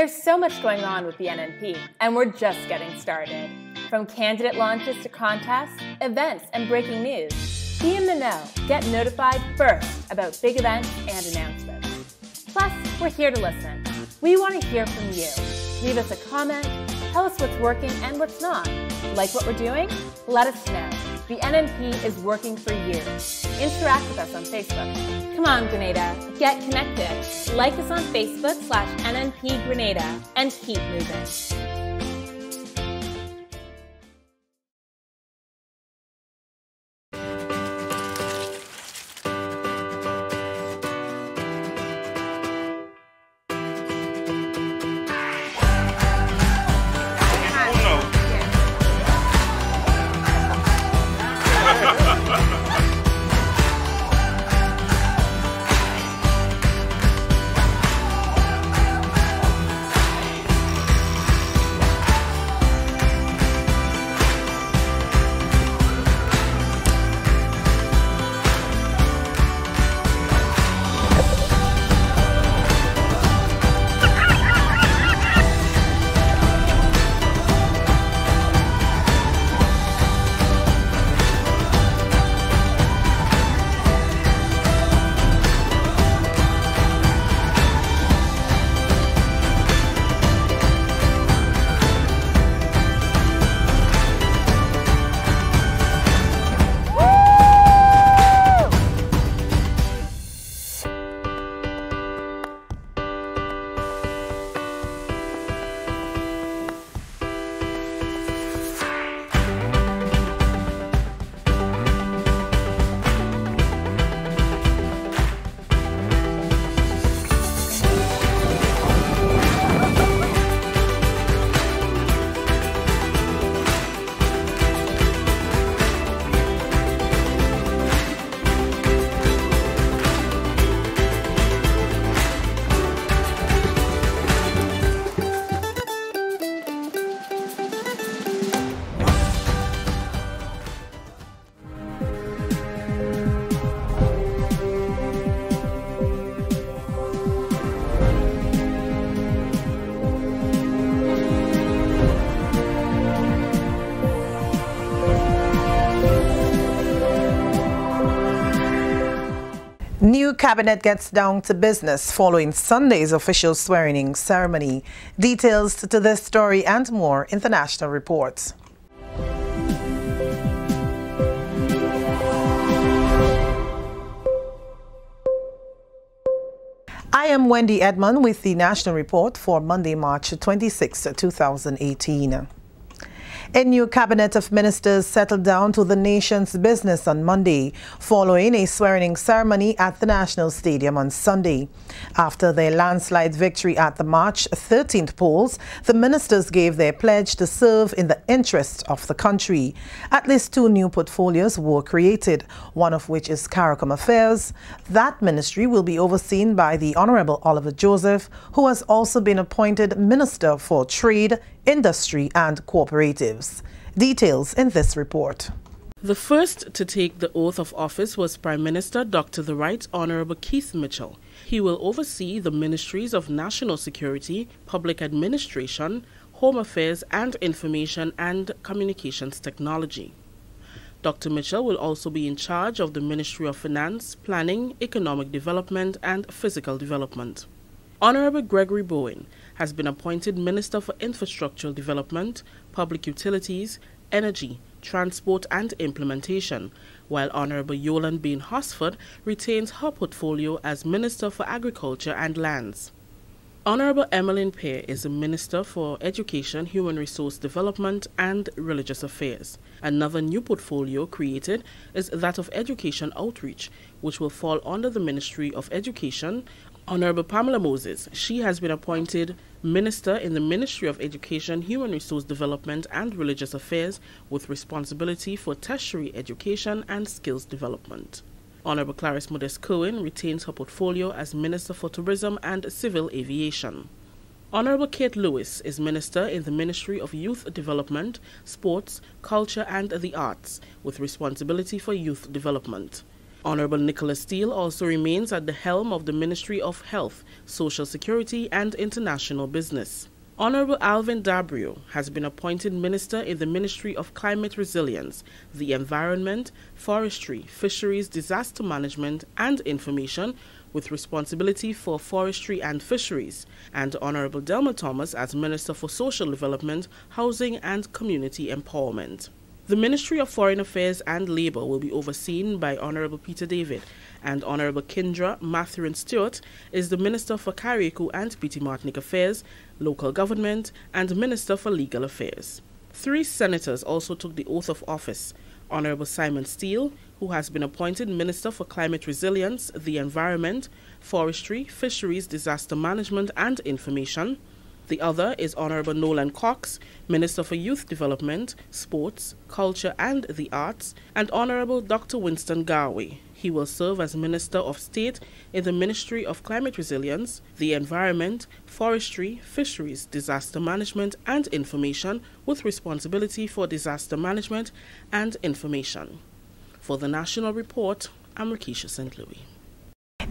There's so much going on with the NNP, and we're just getting started. From candidate launches to contests, events, and breaking news, be in the know. Get notified first about big events and announcements. Plus, we're here to listen. We want to hear from you. Leave us a comment, tell us what's working and what's not. Like what we're doing? Let us know. The NNP is working for you. Interact with us on Facebook. Come on, Grenada, get connected. Like us on Facebook/NNP Grenada and keep moving. New cabinet gets down to business following Sunday's official swearing-in ceremony. Details to this story and more in the national report. I am Wendy Edmond with the national report for Monday, March 26, 2018. A new cabinet of ministers settled down to the nation's business on Monday, following a swearing-in ceremony at the National Stadium on Sunday. After their landslide victory at the March 13th polls, the ministers gave their pledge to serve in the interest of the country. At least 2 new portfolios were created, one of which is CARICOM Affairs. That ministry will be overseen by the Honorable Oliver Joseph, who has also been appointed Minister for Trade, Industry and Cooperatives. Details in this report. The first to take the oath of office was Prime Minister Dr. the Right Honourable Keith Mitchell. He will oversee the Ministries of National Security, Public Administration, Home Affairs and Information and Communications Technology. Dr. Mitchell will also be in charge of the Ministry of Finance, Planning, Economic Development and Physical Development. Honourable Gregory Bowen has been appointed Minister for Infrastructural Development, Public Utilities, Energy, Transport and Implementation, while Honourable Yolande Bain Hosford retains her portfolio as Minister for Agriculture and Lands. Honourable Emmeline Pear is the Minister for Education, Human Resource Development and Religious Affairs. Another new portfolio created is that of Education Outreach, which will fall under the Ministry of Education. Honourable Pamela Moses, she has been appointed Minister in the Ministry of Education, Human Resource Development and Religious Affairs with responsibility for tertiary education and skills development. Honourable Clarice Modest Cohen retains her portfolio as Minister for Tourism and Civil Aviation. Honourable Kate Lewis is Minister in the Ministry of Youth Development, Sports, Culture and the Arts with responsibility for youth development. Honorable Nicholas Steele also remains at the helm of the Ministry of Health, Social Security and International Business. Honorable Alvin Dabrio has been appointed Minister in the Ministry of Climate Resilience, the Environment, Forestry, Fisheries, Disaster Management and Information, with responsibility for forestry and fisheries, and Honorable Delma Thomas as Minister for Social Development, Housing and Community Empowerment. The Ministry of Foreign Affairs and Labour will be overseen by Honorable Peter David, and Honorable Kindra Mathurin Stewart is the Minister for Carriacou and Petite Martinique Affairs, Local Government, and Minister for Legal Affairs. 3 senators also took the oath of office. Honorable Simon Steele, who has been appointed Minister for Climate Resilience, the Environment, Forestry, Fisheries, Disaster Management and Information. The other is Honorable Nolan Cox, Minister for Youth Development, Sports, Culture and the Arts, and Honorable Dr. Winston Garway. He will serve as Minister of State in the Ministry of Climate Resilience, the Environment, Forestry, Fisheries, Disaster Management and Information, with responsibility for disaster management and information. For the National Report, I'm Rakisha St. Louis.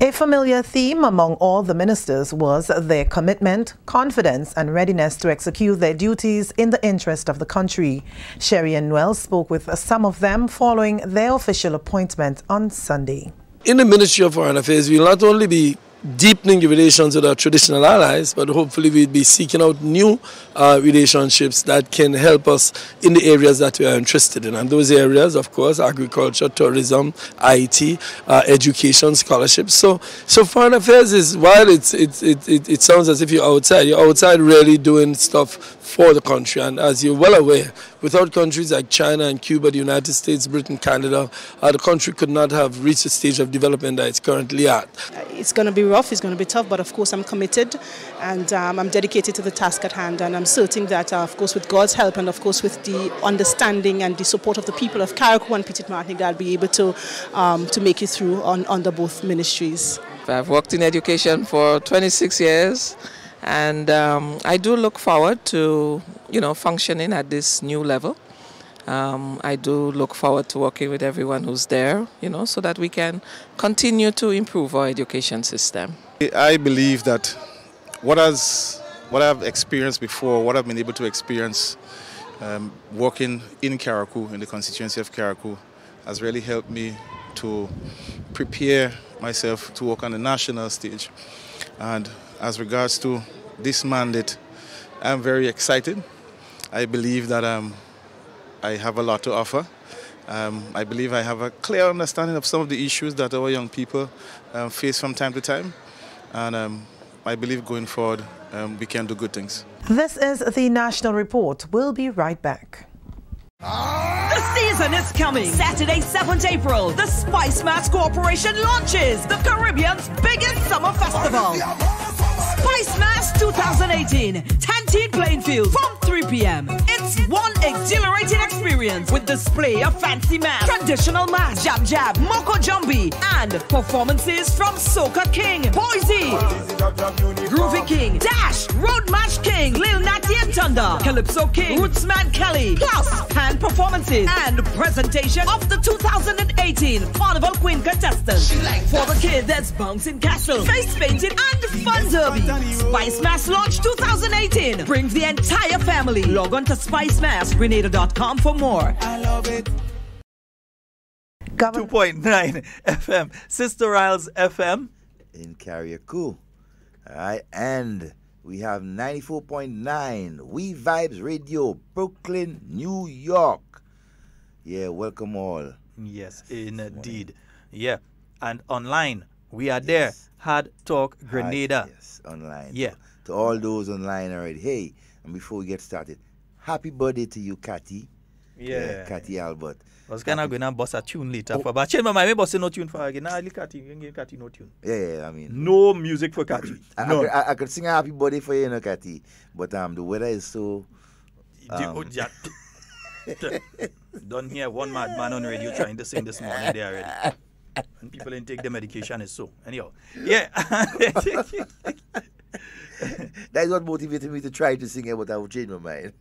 A familiar theme among all the ministers was their commitment, confidence and readiness to execute their duties in the interest of the country. Sherry and Noel spoke with some of them following their official appointment on Sunday. In the Ministry of Foreign Affairs, we will not only be deepening the relations with our traditional allies, but hopefully we'll be seeking out new relationships that can help us in the areas that we are interested in. And those areas, of course, agriculture, tourism, IT, education, scholarships. So foreign affairs is, while it sounds as if you're outside really doing stuff for the country. And as you're well aware, without countries like China and Cuba, the United States, Britain, Canada, the country could not have reached the stage of development that it's currently at. It's going to be rough, it's going to be tough, but of course I'm committed and I'm dedicated to the task at hand, and I'm certain that of course with God's help and of course with the understanding and the support of the people of Carriacou and Petite Martinique, I'll be able to make it through under both ministries. I've worked in education for 26 years and I do look forward to functioning at this new level. I do look forward to working with everyone who's there, so that we can continue to improve our education system. I believe that what I've experienced before, what I've been able to experience working in Carriacou, in the constituency of Carriacou, has really helped me to prepare myself to work on the national stage. And as regards to this mandate, I'm very excited. I believe that I have a lot to offer. I believe I have a clear understanding of some of the issues that our young people face from time to time. And I believe going forward, we can do good things. This is the National Report. We'll be right back. The season is coming. Saturday, 7th April, the Spice Mass Corporation launches the Caribbean's biggest summer festival. Spice Mass 2018, 10th Plainfield from 3 p.m. It's one exhilarating experience with display of fancy mass, traditional mass, jab jab, moko jumbi, and performances from Soca King, Boise, Groovy King, Dash, Road Match King, Lil Natty and Thunder, Calypso King, Rootsman Kelly, plus pan performances and presentation of the 2018 Carnival Queen contestants. For the kids, there's bouncing castle, face painting, and fun derby. Spice Mass Launch 2018 brings the entire family. Log on to SpiceMassGrenada.com for more. I love it. 2.9 FM, Sister Isles FM. In Carriacou. All right, and we have 94.9 We Vibes Radio, Brooklyn, New York. Yeah, welcome all. Yes, indeed. Yeah, and online, we are there. Hard Talk Grenada. Yes, online. Yeah. To all those online already. Hey, and before we get started, happy birthday to you, Cathy. Yeah. Cathy Albert. I was going to bust a tune later. But I change my mind. I bust no tune for again. Nah, Cathy no tune. Yeah, I mean. No music for Cathy. No. I could sing a happy birthday for you, Cathy. But the weather is so... Don't hear one madman on radio trying to sing this morning there already. And people didn't take the medication is so. Anyhow, yeah. That's what motivated me to try to sing it, but I will change my mind.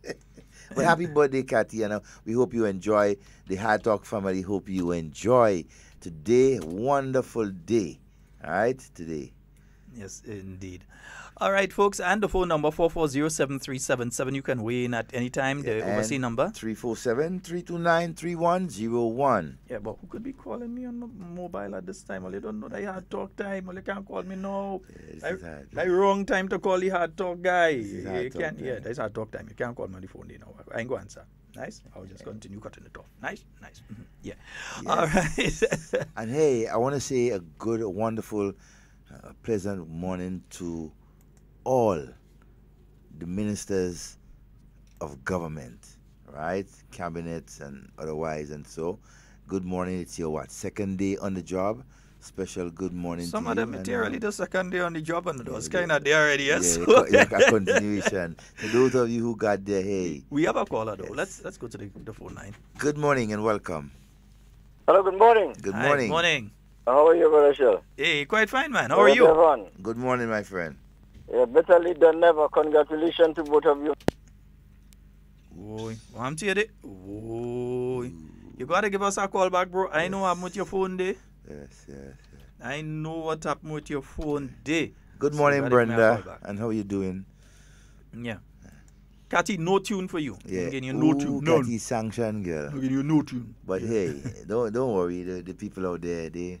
But happy birthday, Kathy, and we hope you enjoy. The Hard Talk family hope you enjoy today. Wonderful day. All right, today. Yes, indeed. All right, folks, and the phone number 440-7377. You can weigh in at any time. The overseas number 347-329-3101. Yeah, but who could be calling me on my mobile at this time? Well, you don't know that Hard Talk time. Well, you can't call me now. Like wrong time to call the Hard Talk guy. You can't. Yeah, that's Hard Talk time. You can't call me on the phone now. I ain't going to answer. Nice. I'll just continue cutting it off. Nice. Mm-hmm. Yeah. Yes. All right. And hey, I want to say a good, wonderful, pleasant morning to all the ministers of government, right? Cabinets and otherwise, and so good morning. It's your second day on the job. Special good morning Some to of you. them literally the second day on the job, and those kind of there already. Yes, a continuation. To those of you who got there, hey, we have a caller though. Let's go to the phone line. Good morning and welcome. Hello, good morning. Good morning. Good morning. How are you, Brother Shell? Hey, quite fine, man. How are you? Devon. Good morning, my friend. Yeah, better late than never. Congratulations to both of you. Oy, I'm to you. Oy. You gotta give us a call back, bro. I know I'm with your phone day. Yes. I know what happened with your phone day. Good morning, Brenda. And how are you doing? Yeah. Cathy, no tune for you. Yeah. I'm getting you no tune. Cathy sanction, girl. I'm getting you no tune. But hey, don't worry. The people out there, the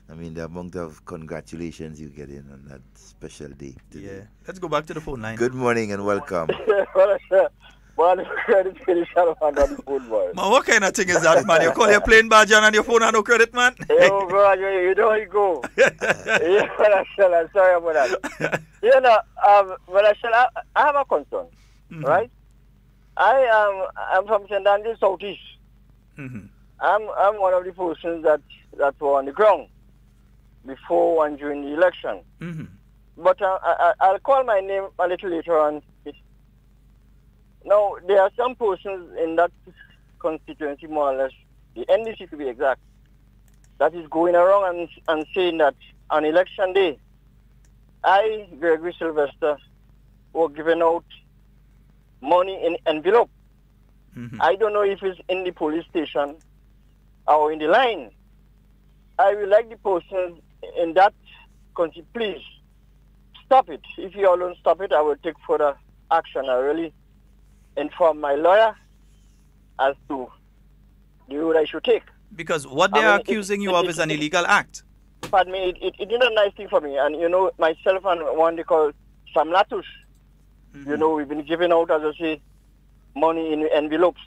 amount of congratulations you get in on that special day today. Yeah. Let's go back to the phone line. Good morning and welcome. Man, credit finish on the phone, boy. Man, what kind of thing is that, man? You call your plane badge on your phone and no credit, man? Yo, bro, you know how you go. Yeah, Brother Shell, I'm sorry about that. You know, Brother Shell, I have a concern, right? I'm from St. Andrews, Southeast. Mm-hmm. I'm one of the persons that were on the ground before and during the election. Mm-hmm. But I'll call my name a little later on. Now, there are some persons in that constituency, more or less, the NDC to be exact, that is going around and saying that on election day, I, Gregory Sylvester, were giving out money in envelope. Mm-hmm. I don't know if it's in the police station or in the line. I would like the person in that country, please stop it. If you all don't stop it, I will take further action. I really inform my lawyer as to the road I should take. Because what they are accusing you of is an illegal act. Pardon me, it did a nice thing for me. And, you know, myself and one they call Sam Latush, you know, we've been giving out, as I say, money in envelopes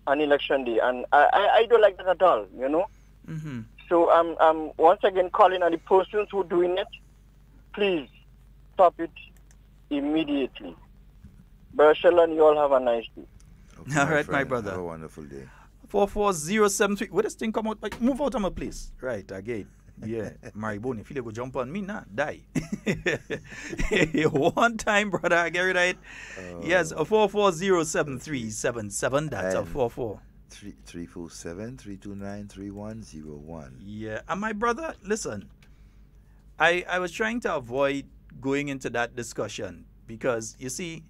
on election day. And I don't like that at all, you know. Mm-hmm. So I'm once again calling on the persons who are doing it, please stop it immediately. Brother Sheldon, you all have a nice day. Okay, all right, my brother. Have a wonderful day. 44073. Where does this thing come out? Like, move out of my place. Right, again. Yeah, Maribone, if you go jump on me, nah, die. One time, brother, I get it right. Yes, 4407377. That's a 347-329-3101. Yeah, and my brother, listen, I was trying to avoid going into that discussion because, you see,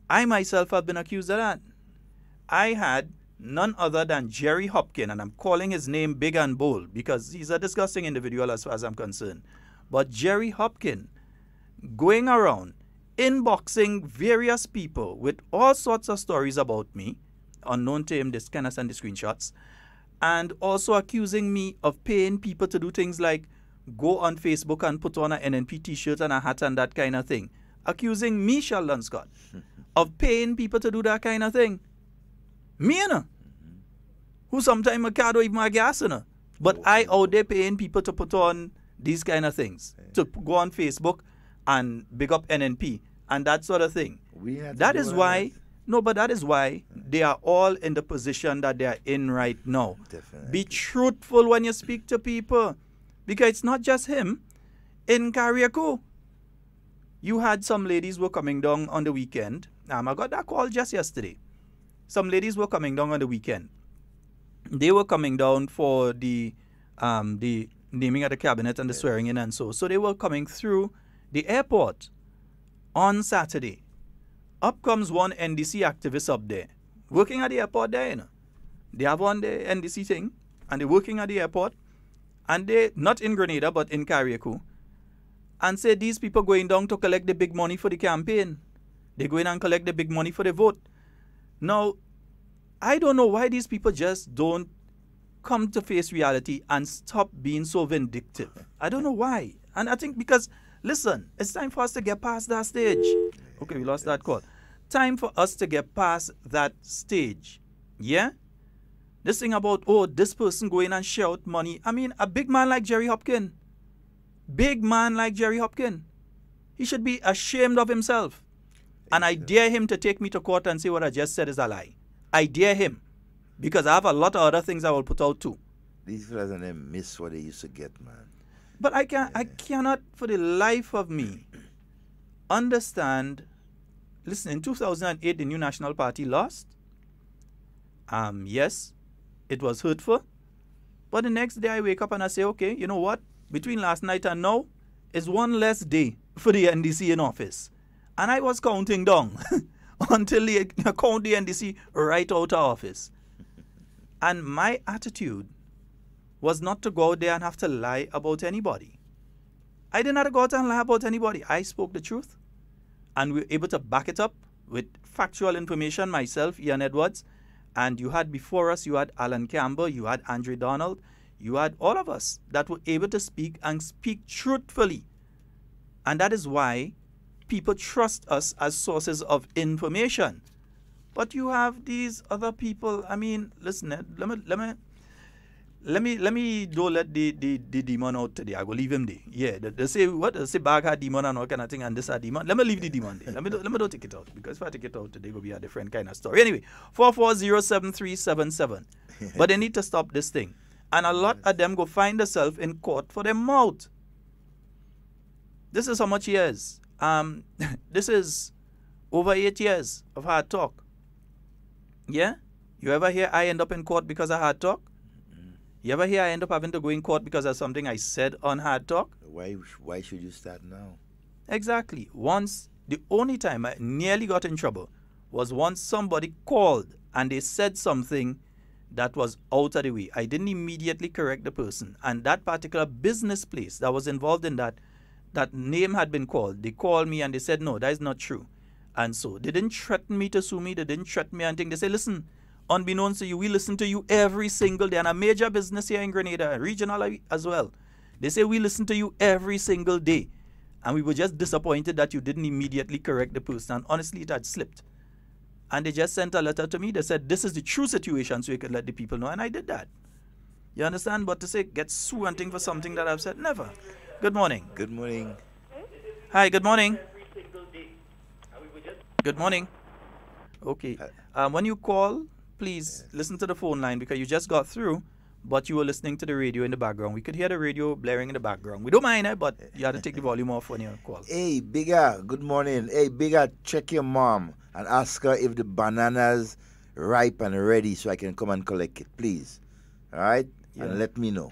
I myself have been accused of that. I had none other than Jerry Hopkins, and I'm calling his name big and bold because he's a disgusting individual as far as I'm concerned. But Jerry Hopkins going around inboxing various people with all sorts of stories about me, unknown to him, this kind of send the screenshots, and also accusing me of paying people to do things like go on Facebook and put on an NNP t-shirt and a hat and that kind of thing. Accusing me, Sheldon Scott, of paying people to do that kind of thing. Me, you know, who sometimes I can't even my gas, you know. But I out there paying people to put on these kind of things, to go on Facebook and big up NNP and that sort of thing. That is why, but that is why they are all in the position that they are in right now. Definitely. Be truthful when you speak to people, because it's not just him. In Carriacou, you had some ladies were coming down on the weekend. I got that call just yesterday. Some ladies were coming down on the weekend. They were coming down for the naming of the cabinet and the swearing in and so they were coming through the airport on Saturday. up comes one NDC activist up there, working at the airport there, you know. They have on the NDC thing, and they're working at the airport, and they, not in Grenada, but in Carriacou, and say these people going down to collect the big money for the campaign. They go in and collect the big money for the vote. Now, I don't know why these people just don't come to face reality and stop being so vindictive. I don't know why. And I think because, listen, it's time for us to get past that stage. Okay, we lost that call. Time for us to get past that stage. Yeah? This thing about, oh, this person going and share out money. I mean, a big man like Jerry Hopkins. Big man like Jerry Hopkins. He should be ashamed of himself. And I dare him to take me to court and say what I just said is a lie. I dare him. Because I have a lot of other things I will put out too. These fellas and them miss what they used to get, man. But I cannot for the life of me understand. Listen, in 2008 the New National Party lost. Yes, it was hurtful. But the next day I wake up and I say, okay, you know what? Between last night and now is one less day for the NDC in office. And I was counting down until they count the NDC right out of office. And my attitude was not to go out there and have to lie about anybody. I did not go out and lie about anybody. I spoke the truth. And we were able to back it up with factual information, myself, Ian Edwards. And you had before us, you had Alan Campbell, you had Andre Donald, you had all of us that were able to speak and speak truthfully. And that is why people trust us as sources of information. But you have these other people. I mean, listen, let me don't let the demon out today. I will leave him there. Yeah, they say what? They say bag had demon and all kind of thing, and this a demon. Let me leave the demon there. Let me don't take it out, because if I take it out today, it will be a different kind of story. Anyway, 4407377. But they need to stop this thing. And a lot of them go find themselves in court for their mouth. This is how much years. This is over 8 years of hard talk. Yeah? You ever hear I end up in court because of hard talk? You ever hear I end up having to go in court because of something I said on hard talk? Why should you start now? Exactly. Once, the only time I nearly got in trouble was once somebody called and they said something that was out of the way. I didn't immediately correct the person. And that particular business place that was involved in that name had been called. They called me and they said, no, that is not true. And so they didn't threaten me to sue me. They didn't threaten me anything. They said, listen, unbeknownst to you, we listen to you every single day. And a major business here in Grenada, regional as well. They say, we listen to you every single day. And we were just disappointed that you didn't immediately correct the person. And honestly, it had slipped. And they just sent a letter to me. They said, this is the true situation, so you could let the people know. And I did that. You understand? But to say, get sued and thing for something that I've said, never. Good morning. Good morning. Hi, good morning. Good morning. Okay. When you call, please listen to the phone line, because you just got through, but you were listening to the radio in the background. We could hear the radio blaring in the background. We don't mind it, but you have to take the volume off when you call. Hey, Bigger, good morning. Hey, Bigger, check your mom and ask her if the bananas ripe and ready so I can come and collect it, please. All right? Yeah. And let me know.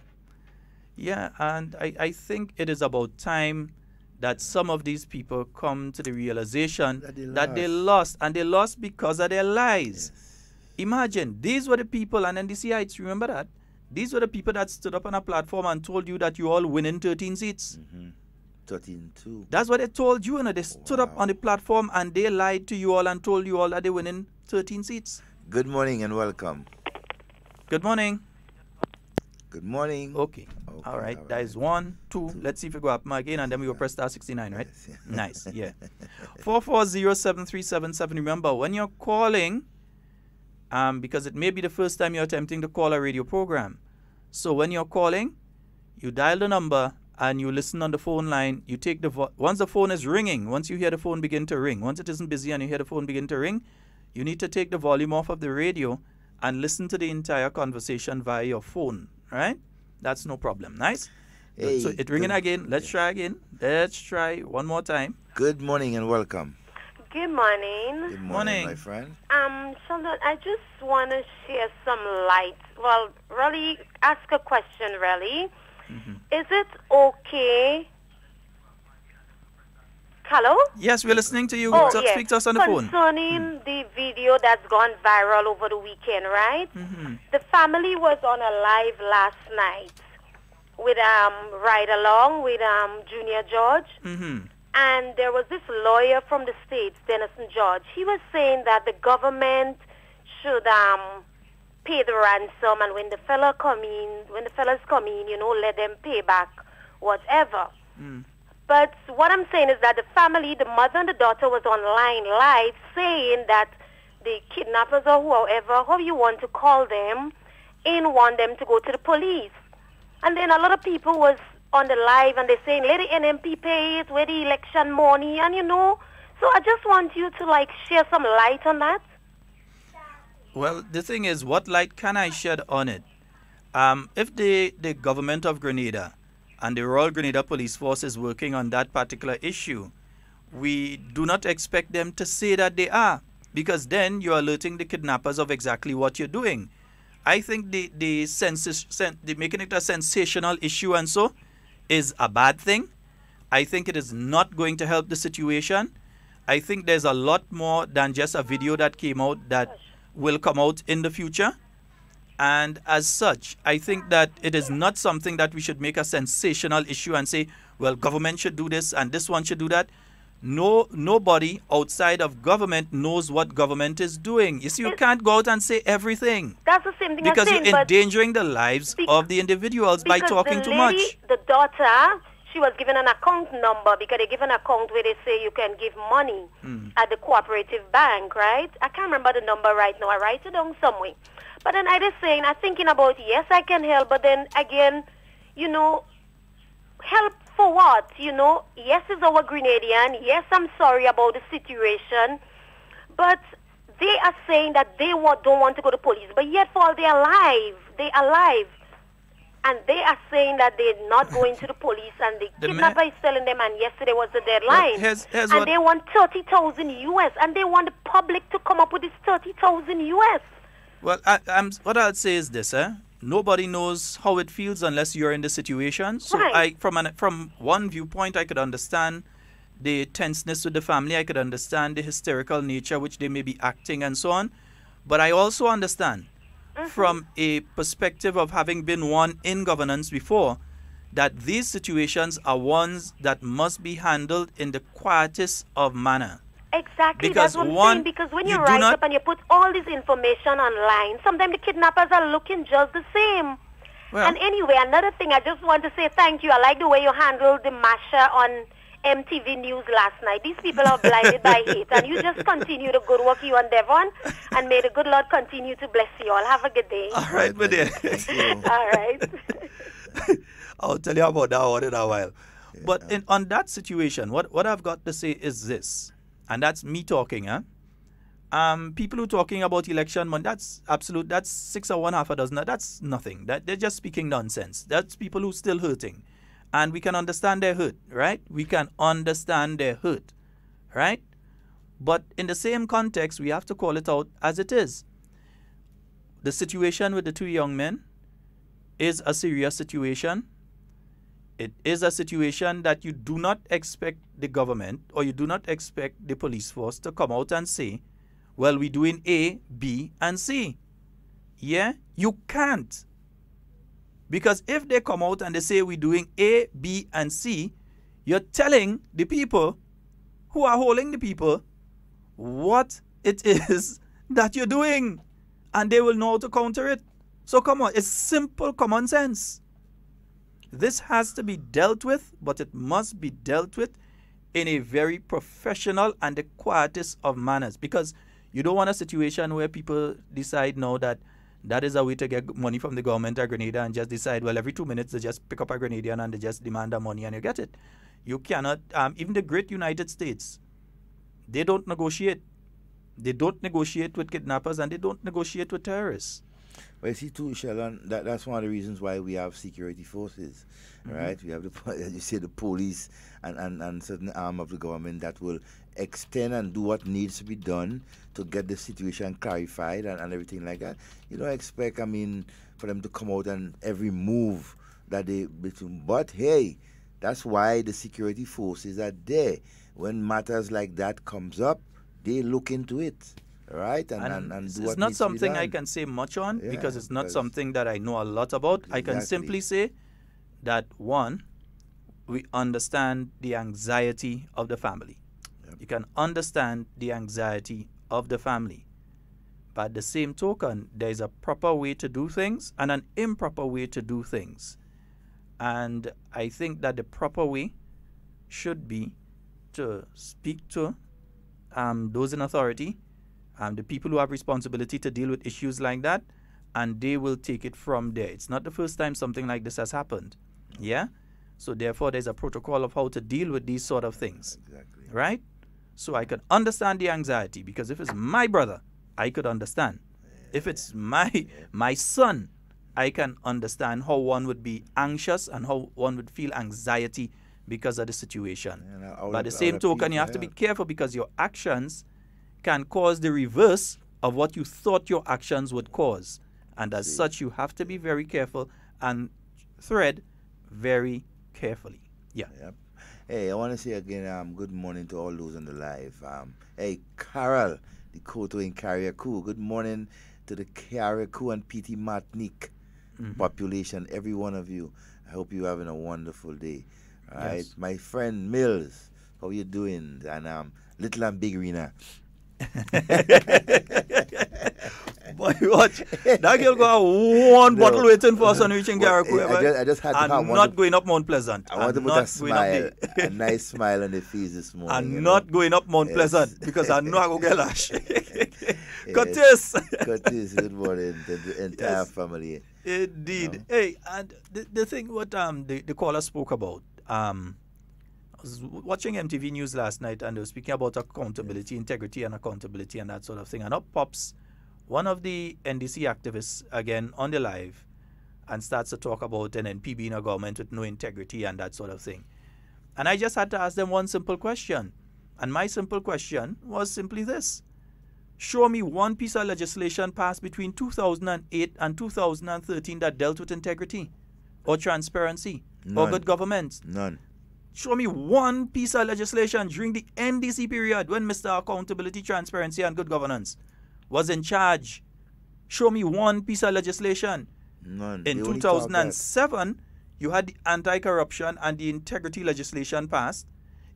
Yeah, and I think it is about time that some of these people come to the realization that they lost. And they lost because of their lies. Yes. Imagine, these were the people, and NDCites, remember that? These were the people that stood up on a platform and told you that you all winning 13 seats. 13-2. That's what they told you. They stood up on the platform and they lied to you all and told you all that they winning 13 seats. Good morning and welcome. Good morning. Good morning. Okay. All right. That is 1, 2. Let's see if we go up again, and then we will press star 69, right? Yes, yeah. Nice. Yeah. 4407377. Remember, when you're calling, because it may be the first time you're attempting to call a radio program. So when you're calling, you dial the number and you listen on the phone line. You take once the phone is ringing, once you hear the phone begin to ring, once it isn't busy and you hear the phone begin to ring, you need to take the volume off of the radio and listen to the entire conversation via your phone, right? That's no problem. Nice? Hey, so it's ringing again. Let's try again. Let's try one more time. Good morning and welcome. Good morning. Good morning, my friend. Sheldon, I just want to share some light. Well, really ask a question, really. Is it okay Hello? Yes, we're listening to you. Oh, Speak yes. to us on the phone. Concerning the video that's gone viral over the weekend, right? The family was on a live last night with Ride Along with Junior George. And there was this lawyer from the States, Denison George. He was saying that the government should pay the ransom, and when the fellas come in, you know, let them pay back whatever. But what I'm saying is that the family, the mother and the daughter, was online live saying that the kidnappers or whoever, how you want to call them, ain't want them to go to the police. And then a lot of people was on the live and they're saying, let the NMP pay it, where the election money, and you know. So I just want you to like share some light on that. Well, the thing is, what light can I shed on it? If the government of Grenada and the Royal Grenada Police Force is working on that particular issue, we do not expect them to say that they are, because then you're alerting the kidnappers of exactly what you're doing. I think the making it a sensational issue and so is a bad thing. I think it is not going to help the situation. I think there's a lot more than just a video that came out that will come out in the future. And as such, I think that it is not something that we should make a sensational issue and say, well, government should do this and this one should do that. No, nobody outside of government knows what government is doing. You see, you can't go out and say everything. That's the same thing because I'm saying, you're endangering the lives of the individuals by talking too much. The daughter, she was given an account number because they give an account where they say you can give money at the cooperative bank, right? I can't remember the number right now. I write it down somewhere. But then I just saying, I'm thinking about, yes, I can help, but then again, you know, help for what? You know, yes, it's our Grenadian. Yes, I'm sorry about the situation. But they are saying that they don't want to go to police. But yet, for they're alive. They're alive. And they are saying that they're not going to the police. And the kidnapper is telling them, and yesterday was the deadline. And they want 30,000 US. And they want the public to come up with this 30,000 US. Well, what I'll say is this, nobody knows how it feels unless you're in the situation. So Right. From one viewpoint, I could understand the tenseness with the family. I could understand the hysterical nature which they may be acting and so on. But I also understand from a perspective of having been one in governance before, that these situations are ones that must be handled in the quietest of manner. Exactly, Because that's what I'm one, saying. Because when you you do write not- up and you put all this information online, sometimes the kidnappers are looking just the same. Well- And anyway, another thing, I just want to say thank you. I like the way you handled the Masha on MTV News last night. These people are blinded by hate. And you just continue the good work, you and Devon. And may the good Lord continue to bless you all. Have a good day. All right, my dear. All right. I'll tell you about that one in a while. But on that situation, what I've got to say is this, and that's me talking, people who are talking about election money, that's 6 or 1/2 a dozen. That's nothing. They're just speaking nonsense. That's people who are still hurting. And we can understand their hurt, right? We can understand their hurt, right? But in the same context, we have to call it out as it is. The situation with the two young men is a serious situation. It is a situation that you do not expect the government or you do not expect the police force to come out and say, well, we're doing A, B, and C. Yeah? You can't. Because if they come out and they say we're doing A, B, and C, you're telling the people who are holding the people what it is that you're doing. And they will know how to counter it. So come on, it's simple common sense. This has to be dealt with, but it must be dealt with in a very professional and the quietest of manners. Because you don't want a situation where people decide now that is a way to get money from the government of Grenada and just decide, well, every 2 minutes they just pick up a Grenadian and they just demand the money and you get it. You cannot, even the great United States, they don't negotiate. They don't negotiate with kidnappers and they don't negotiate with terrorists. Well, you see, too, Sheldon, that's one of the reasons why we have security forces, right? We have, as you say, the police and certain arm of the government that will extend and do what needs to be done to get the situation clarified and everything like that. You don't expect, for them to come out and every move that they... But, hey, that's why the security forces are there. when matters like that comes up, they look into it, right? And do it's what not needs to be something I done. can say much on, Yeah, because it's not something that I know a lot about. I can simply say that, one, we understand the anxiety of the family. You can understand the anxiety of the family. But at the same token, there's a proper way to do things and an improper way to do things. And I think that the proper way should be to speak to those in authority, the people who have responsibility to deal with issues like that, and they will take it from there. It's not the first time something like this has happened. Yeah? So therefore, there's a protocol of how to deal with these sort of things. Exactly. Right? So I can understand the anxiety, because if it's my brother, I could understand. If it's my son, I can understand how one would be anxious and how one would feel anxiety because of the situation. But at the same token, you have to be careful, because your actions can cause the reverse of what you thought your actions would cause. And as such, you have to be very careful and tread very carefully. Yeah. Yep. Hey, I want to say again, good morning to all those on the live. Hey, Carol, the Koto in Carriacou. Good morning to the Carriacou and PT Martinique population, every one of you. I hope you're having a wonderful day. All right, Yes. my friend Mills, how you doing? And Little and Big Rena. Boy, watch. That girl got one bottle waiting for us on reaching Carriacou. I just had to I'm have not going up Mount Pleasant. I want to put a smile, a nice smile on the face this morning. I'm not going up Mount Pleasant, because I know I go get lash. Curtis. Curtis, good morning to the entire family. Indeed. Hey, and the thing what the caller spoke about, I was watching MTV News last night, and they were speaking about accountability, integrity and accountability and that sort of thing. And up pops one of the NDC activists again on the live and starts to talk about an NP being a government with no integrity and that sort of thing. And I just had to ask them one simple question. And my simple question was simply this. Show me one piece of legislation passed between 2008 and 2013 that dealt with integrity or transparency or good government. None. Show me one piece of legislation during the NDC period when Mr. Accountability, Transparency and Good Governance was in charge. Show me one piece of legislation. None. In 2007, you had the anti-corruption and the integrity legislation passed.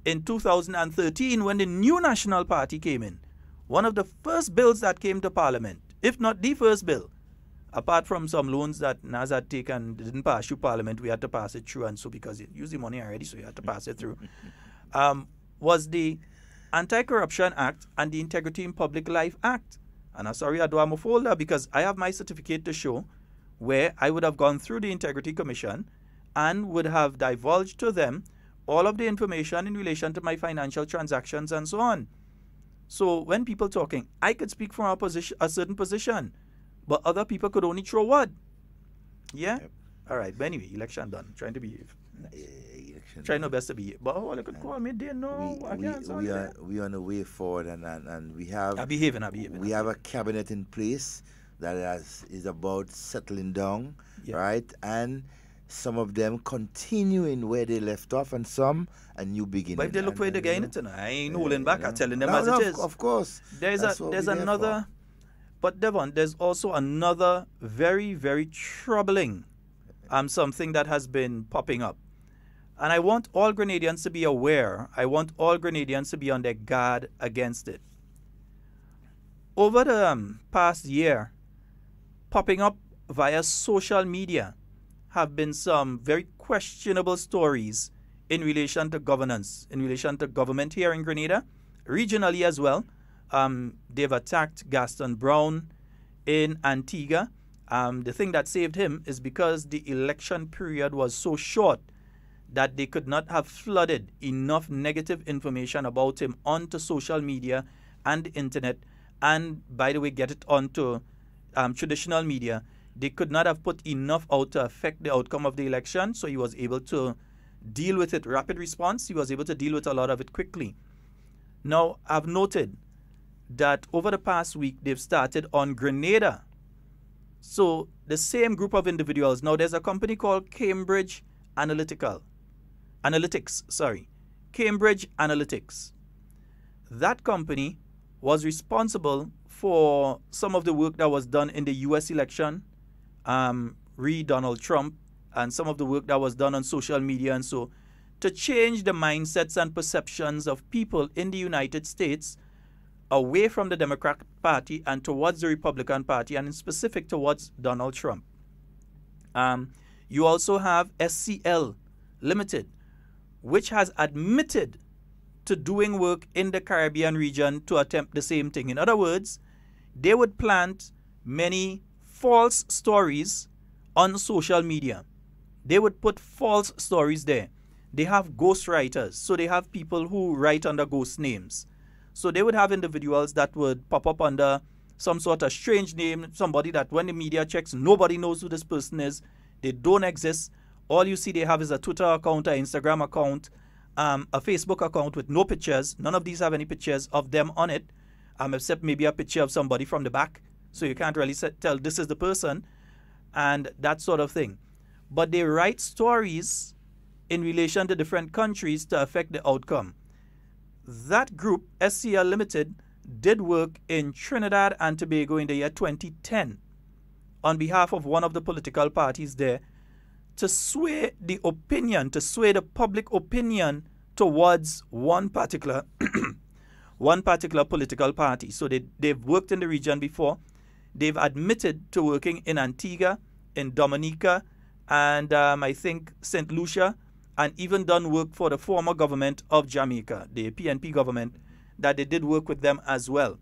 In 2013, when the new National Party came in, one of the first bills that came to Parliament, if not the first bill, apart from some loans that NAS had taken, didn't pass through Parliament, we had to pass it through, and so because it used the money already, so you had to pass it through, was the Anti-Corruption Act and the Integrity in Public Life Act. And I'm sorry, I do have a folder, because I have my certificate to show where I would have gone through the Integrity Commission and would have divulged to them all of the information in relation to my financial transactions and so on. So when people talking, I could speak from a certain position, but other people could only throw what? Yeah? Yep. All right. But anyway, election done. Trying to behave. Trying our best to behave. But they could call me there. No, we are on the way forward, and we have. I'm behaving. We have a cabinet in place that is about settling down, right? And some of them continuing where they left off, and some a new beginning. But if they look for it again, I ain't holding back. I'm telling them as it is. Of course. There's another. But Devon, there's also another very, very troubling something that has been popping up. And I want all Grenadians to be aware. I want all Grenadians to be on their guard against it. Over the past year, popping up via social media have been some very questionable stories in relation to governance, in relation to government here in Grenada, regionally as well. They've attacked Gaston Brown in Antigua. The thing that saved him is because the election period was so short that they could not have flooded enough negative information about him onto social media and the internet, and, by the way, get it onto traditional media. They could not have put enough out to affect the outcome of the election, so he was able to deal with it. Rapid response, he was able to deal with a lot of it quickly. Now, I've noted that over the past week, they've started on Grenada. So the same group of individuals. Now, there's a company called Cambridge Analytics. Cambridge Analytics. That company was responsible for some of the work that was done in the U.S. election, Donald Trump, and some of the work that was done on social media and so, to change the mindsets and perceptions of people in the United States away from the Democratic Party and towards the Republican Party, and in specific towards Donald Trump. You also have SCL Limited, which has admitted to doing work in the Caribbean region to attempt the same thing. In other words, they would plant many false stories on social media. They would put false stories there. They have ghostwriters, so they have people who write under ghost names. So they would have individuals that would pop up under some sort of strange name, somebody that when the media checks, nobody knows who this person is. They don't exist. All you see they have is a Twitter account, an Instagram account, a Facebook account with no pictures. None of these have any pictures of them on it, except maybe a picture of somebody from the back. So you can't really tell this is the person and that sort of thing. But they write stories in relation to different countries to affect the outcome. That group, SCL Limited, did work in Trinidad and Tobago in the year 2010 on behalf of one of the political parties there to sway the opinion, to sway the public opinion towards one particular political party. So they've worked in the region before. They've admitted to working in Antigua, in Dominica, and I think St. Lucia, and even done work for the former government of Jamaica, the PNP government, that they did work with them as well.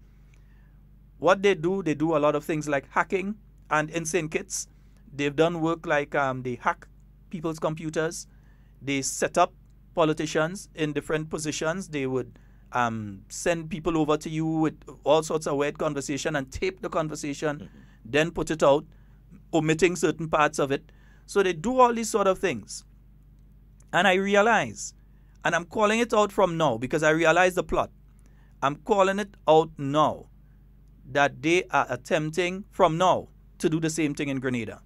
What they do a lot of things like hacking and insane kits. They've done work like they hack people's computers. They set up politicians in different positions. They would send people over to you with all sorts of weird conversation and tape the conversation, then put it out, omitting certain parts of it. So they do all these sort of things. And I realize, and I'm calling it out from now because I realize the plot. I'm calling it out now that they are attempting from now to do the same thing in Grenada.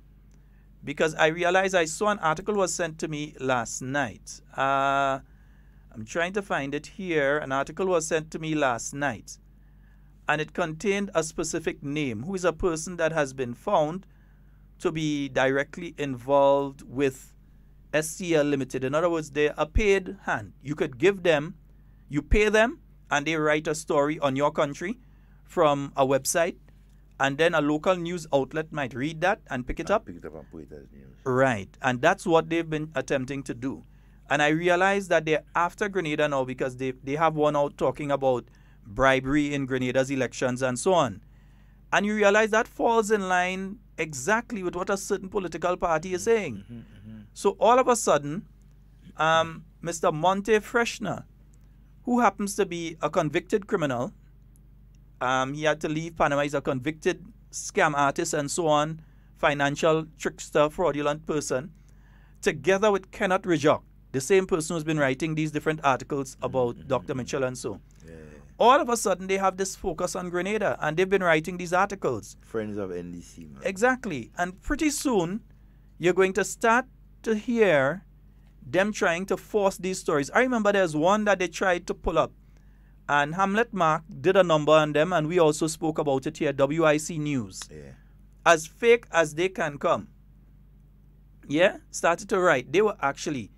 Because I realize I saw an article was sent to me last night. I'm trying to find it here. An article was sent to me last night. And it contained a specific name, who is a person that has been found to be directly involved with SCL Limited. In other words, they're a paid hand. You could give them, you pay them, and they write a story on your country from a website, and then a local news outlet might read that and pick it up. Pick it up and put it as news. Right. And that's what they've been attempting to do. And I realize that they're after Grenada now because they have one out talking about bribery in Grenada's elections and so on. And you realize that falls in line exactly with what a certain political party is saying. So all of a sudden, Mr. Monte Freshner, who happens to be a convicted criminal, he had to leave Panama. He's a convicted scam artist and so on, financial trickster, fraudulent person, together with Kenneth Rijok, the same person who's been writing these different articles about Dr. Mitchell and so. All of a sudden, they have this focus on Grenada, and they've been writing these articles. Friends of NDC, man. Exactly. And pretty soon, you're going to start to hear them trying to force these stories. I remember there's one that they tried to pull up, and Hamlet Mark did a number on them, and we also spoke about it here, WIC News. Yeah. As fake as they can come. Yeah, started to write. They were actually,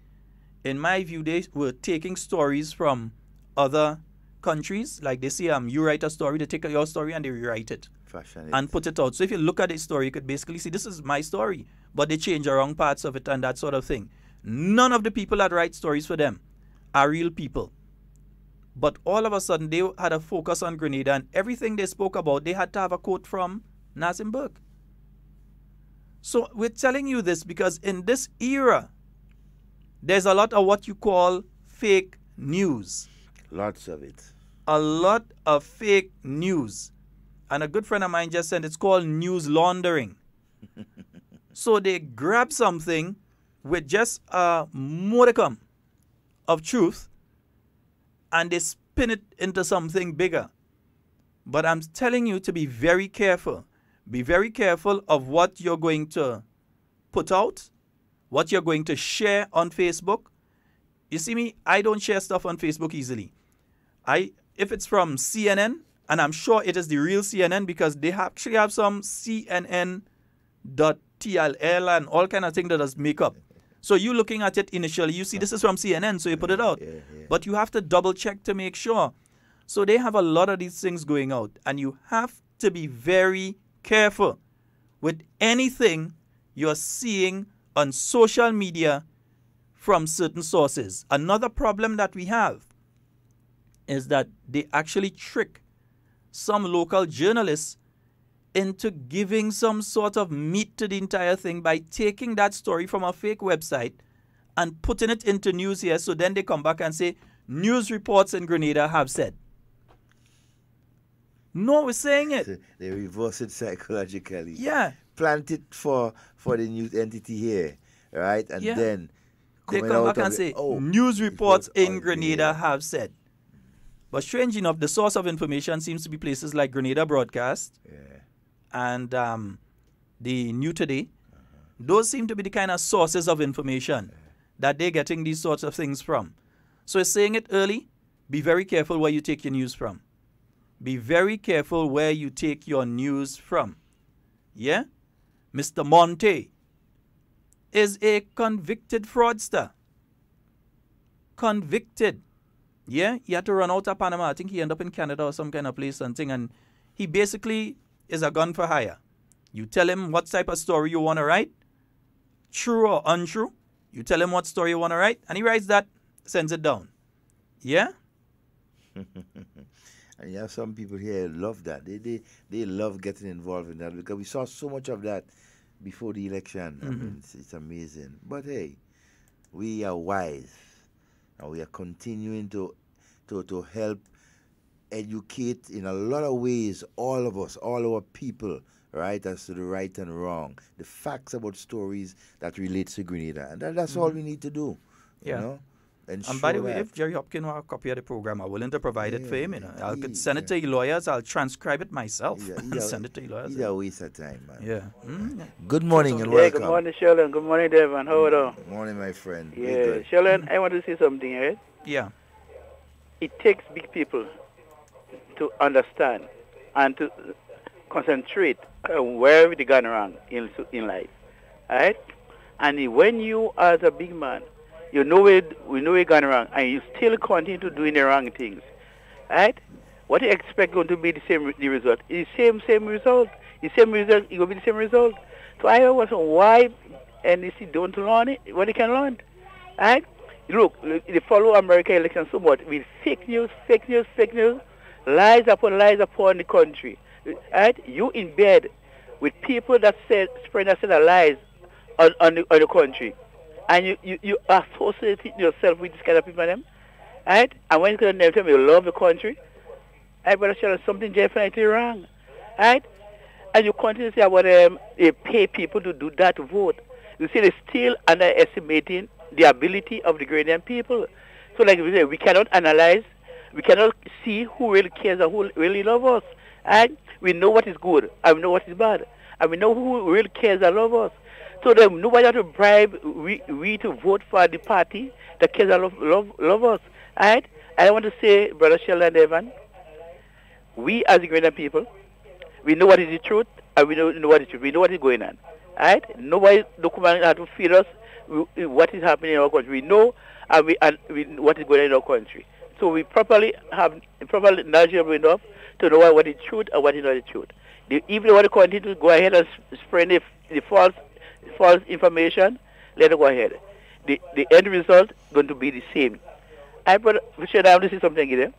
in my view, they were taking stories from other countries. Like they say, you write a story, they take your story and they rewrite it. And put it out. So if you look at the story, you could basically see this is my story, but they change the wrong parts of it and that sort of thing. None of the people that write stories for them are real people. But all of a sudden, they had a focus on Grenada, and everything they spoke about, they had to have a quote from Nazim Burke. So we're telling you this because in this era, there's a lot of what you call fake news. Lots of it. A lot of fake news. And a good friend of mine just said it's called news laundering. So they grab something with just a modicum of truth and they spin it into something bigger. But I'm telling you to be very careful. Be very careful of what you're going to put out, what you're going to share on Facebook. You see me, I don't share stuff on Facebook easily. If it's from CNN, and I'm sure it is the real CNN because they actually have some CNN.TLL and all kind of things that does make up. So you looking at it initially, you see this is from CNN, so you put it out. But you have to double check to make sure. So they have a lot of these things going out, and you have to be very careful with anything you're seeing on social media from certain sources. Another problem that we have is that they actually trick some local journalists into giving some sort of meat to the entire thing by taking that story from a fake website and putting it into news here. So then they come back and say, news reports in Grenada have said. No, we're saying it. So they reverse it psychologically. Yeah. Plant it for the news entity here, right? And then they come back and say, news reports in Grenada have said. But strange enough, the source of information seems to be places like Grenada Broadcast and the New Today. Those seem to be the kind of sources of information that they're getting these sorts of things from. So it's saying it early, be very careful where you take your news from. Be very careful where you take your news from. Yeah? Mr. Monte is a convicted fraudster. Convicted. Yeah? He had to run out of Panama. I think he ended up in Canada or some kind of place and he basically is a gun for hire. You tell him what type of story you want to write, true or untrue. You tell him what story you want to write, and he writes that, sends it down. Yeah? And you have some people here love that. They love getting involved in that because we saw so much of that before the election. I mean, it's amazing. But hey, we are wise, and we are continuing to help educate in a lot of ways all of us, all our people, right, as to the right and wrong, the facts about stories that relate to Grenada. And that's all we need to do, you know. And by the way, if Jerry Hopkins wants a copy of the program, I'm willing to provide it for him. You know, I could send it to your lawyers. I'll transcribe it myself and send it to your lawyers. It's a waste of time, man. Yeah. Good morning and welcome. Good morning, Sheldon. Good morning, Devon. How are you? Good morning, my friend. Yeah, Sheldon, I want to say something, right? Yeah. It takes big people to understand and to concentrate on where they gone wrong in life, right? And when you, as a big man, we know it gone wrong, and you still continue to doing the wrong things, right? What you expect going to be the result? It's the same result. It will be the same result. So I don't know why NDC don't learn it, what they can learn, right? Look, they follow American election so much with fake news, lies upon the country, right? You in bed with people that spread a set of lies on the country. And you associate yourself with this kind of people, right? And when you tell me you love the country, I better tell you something definitely wrong, right? And you continue to say about they pay people to do that to vote. You see, they're still underestimating the ability of the Grenadian people. So, like we say, we cannot analyze, we cannot see who really cares and who really loves us. And we know what is good, and we know what is bad, and we know who really cares and loves us. So that nobody has to bribe we to vote for the party that cares and love us. Right? And I want to say, Brother Sheldon Devon, we as the Grenadian people, we know what is the truth, and we know what is the truth. We know what is going on. Right? Nobody has to feed us what is happening in our country. We know and we what is going on in our country. So we properly knowledgeable enough to know what is truth and what is not the truth. If they want to continue to go ahead and spread the false information, let it go ahead. The end result is going to be the same. I want to say something here.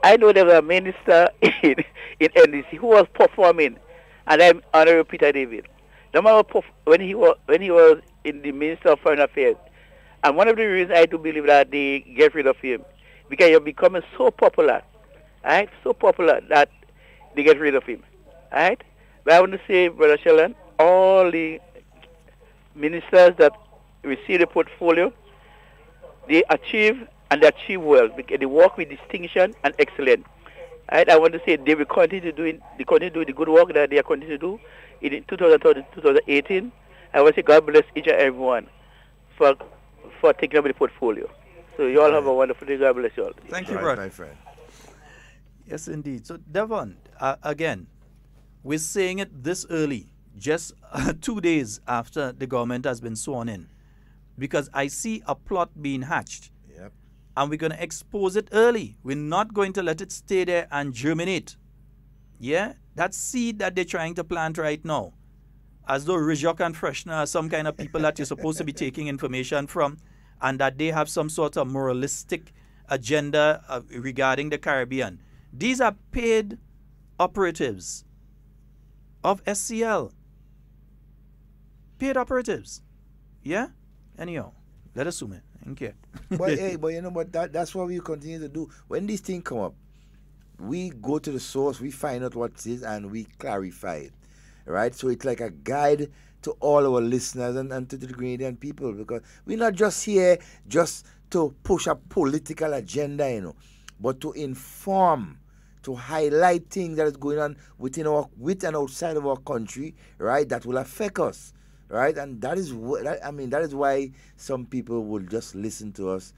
I know there was a minister in NDC who was performing, and I'm Honorable Peter David. No matter when he was in the Minister of Foreign Affairs, and one of the reasons I do believe that they get rid of him, because you're becoming so popular, right? So popular that they get rid of him, right? But I want to say, Brother Sheldon, all the ministers that receive the portfolio, they achieve well because they work with distinction and excellence. Right? I want to say they will continue doing the good work that they are continuing to do in 2013, 2018. I want to say God bless each and everyone for taking up the portfolio. So you all have a wonderful day. God bless you all. Thank you, Right, brother. my friend. Yes, indeed. So, Devon, again, we're saying it this early, just 2 days after the government has been sworn in, because I see a plot being hatched. Yep. And we're going to expose it early. We're not going to let it stay there and germinate. Yeah? That seed that they're trying to plant right now, as though Rijok and Freshner are some kind of people that you're supposed to be taking information from, and that they have some sort of moralistic agenda regarding the Caribbean. These are paid operatives of SCL. Paid operatives. Yeah? Anyhow, let us assume it. Okay. But hey, but you know what? That's what we continue to do. When these things come up, we go to the source, we find out what it is, and we clarify it. Right? So it's like a guide to all our listeners and to the Grenadian people, because we're not just here just to push a political agenda, you know, but to inform, to highlight things that is going on with and outside of our country, right? That will affect us. Right, and that is that is why some people will just listen to us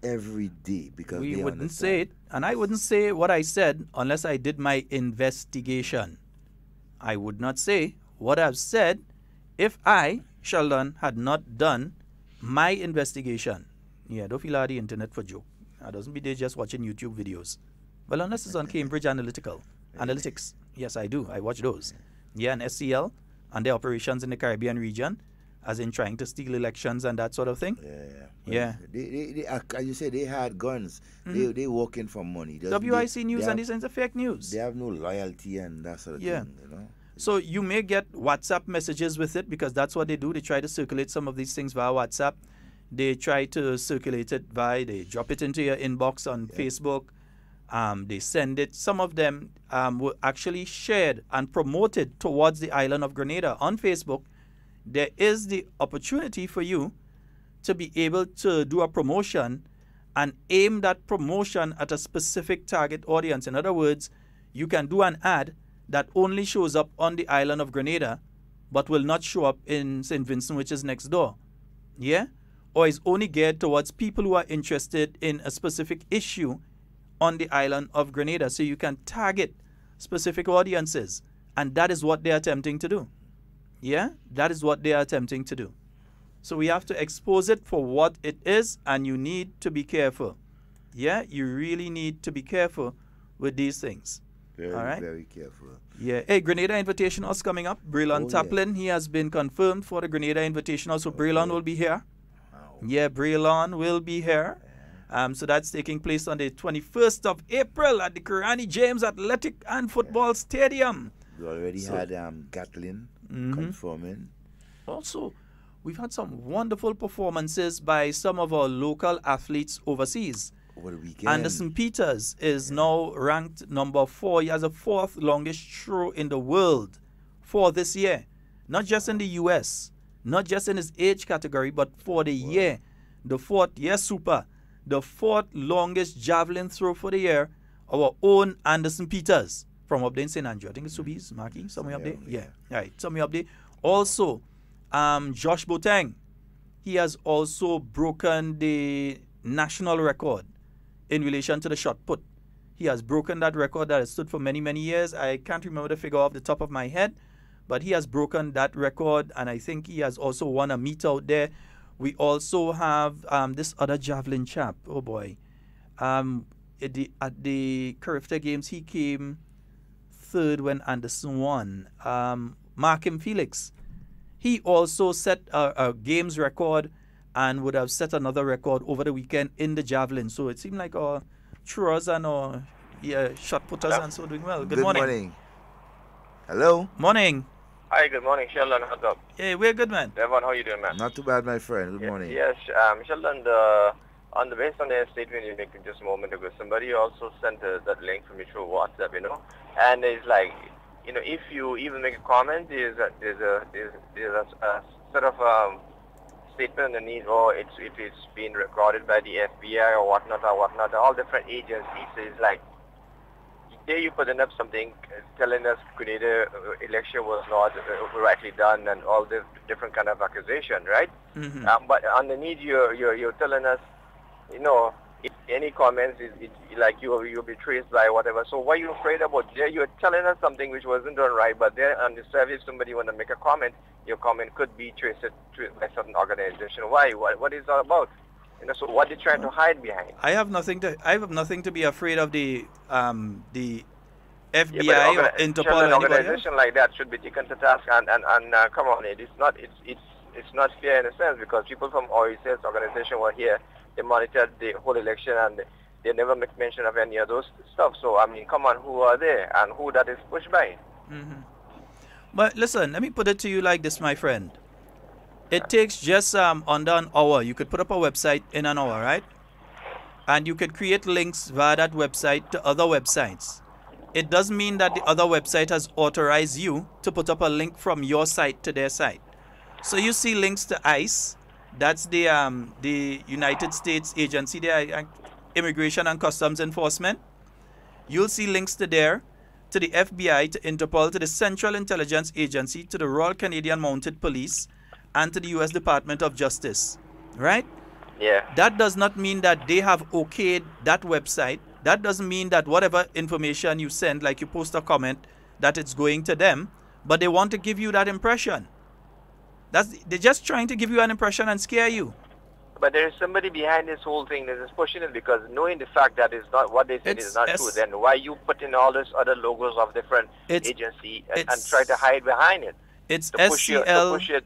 every day, because we they wouldn't understand. say it, and I wouldn't say what I said unless I did my investigation. I would not say what I've said if I, Sheldon, had not done my investigation. Yeah, don't feel out the internet for joke. I doesn't be there just watching YouTube videos. Well, unless it's on Cambridge Analytics. Yes, I do. I watch those. Yeah, and SCL. And their operations in the Caribbean region, as in trying to steal elections and that sort of thing. Yeah. They as you say, they had guns. They working for money. WIC News and these things are fake news. They have no loyalty and that sort of thing. You know. So you may get WhatsApp messages with it, because that's what they do. They try to circulate some of these things via WhatsApp. They try to circulate it they drop it into your inbox on Facebook. They send it. Some of them were actually shared and promoted towards the island of Grenada on Facebook. There is the opportunity for you to be able to do a promotion and aim that promotion at a specific target audience. In other words, you can do an ad that only shows up on the island of Grenada but will not show up in St. Vincent, which is next door. Yeah? Or is only geared towards people who are interested in a specific issue on the island of Grenada. So you can target specific audiences. And that is what they're attempting to do. Yeah? That is what they are attempting to do. So we have to expose it for what it is, and you need to be careful. Yeah? You really need to be careful with these things. Very, all right? very careful. Yeah. Hey, Grenada Invitational is coming up. Braylon Taplin, he has been confirmed for the Grenada Invitational. So Braylon will be here. Wow. Yeah, Braylon will be here. So that's taking place on the 21st of April at the Kirani James Athletic and Football Stadium. We already had Gatlin confirming. Also, we've had some wonderful performances by some of our local athletes overseas. Over the weekend. Anderson Peters is now ranked number 4. He has the 4th longest throw in the world for this year. Not just in the US, not just in his age category, but for the year. The 4th, super. The 4th longest javelin throw for the year, our own Anderson Peters from up there in St. Andrew. I think it's Subies, Marky, somewhere up there. Yeah, right, somewhere up there. Also, Josh Boateng, he has also broken the national record in relation to the shot put. He has broken that record that has stood for many, many years. I can't remember the figure off the top of my head, but he has broken that record, and I think he has also won a meet out there. We also have this other javelin chap. Oh boy. At the Carifta Games, he came 3rd when Anderson won. Markham Felix. He also set a games record and would have set another record over the weekend in the javelin. So it seemed like our throwers and our shot putters and so doing well. Good morning. Hello. Morning. Hi, good morning, Sheldon. What's up? Hey, we're good, man. Devon, how you doing, man? Not too bad, my friend. Good morning. Yes, Sheldon, based on the statement you made just a moment ago, somebody also sent that link for me through WhatsApp, and it's like, if you even make a comment, there's a sort of statement underneath, if it's being recorded by the FBI or whatnot, all different agencies. So it's like, there you putting up something telling us Grenada election was not rightly done and all this different kind of accusation, right? Mm-hmm. But underneath you're telling us you know, if any comments, like you'll be traced by whatever. So what are you afraid about? There you're telling us something which wasn't done right, but there on the surface, somebody want to make a comment, your comment could be traced by certain organization. Why? What is it all about? You know, so what they're trying to hide behind? I have nothing to be afraid of the FBI Yeah, or Interpol or an anybody organization else. like that should be taken to task and come on, it's not fair in a sense because people from OICS organization were here. They monitored the whole election and they never make mention of any of those stuff. So I mean, come on, who are they and who that is pushed by? Mm-hmm. But listen, let me put it to you like this, my friend. It takes just under an hour. You could put up a website in an hour, right? And you could create links via that website to other websites. It doesn't mean that the other website has authorized you to put up a link from your site to their site. So you see links to ICE, that's the United States agency, the Immigration and Customs Enforcement. You'll see links to there, to the FBI, to Interpol, to the Central Intelligence Agency, to the Royal Canadian Mounted Police, and to the U.S. Department of Justice, right? Yeah. That does not mean that they have okayed that website. That doesn't mean that whatever information you send, like you post a comment, that it's going to them, but they want to give you that impression. They're just trying to give you an impression and scare you. But there is somebody behind this whole thing that is pushing it because knowing the fact that it's not what they said is not true, then why you put in all these other logos of different agencies and try to hide behind it? It's to push your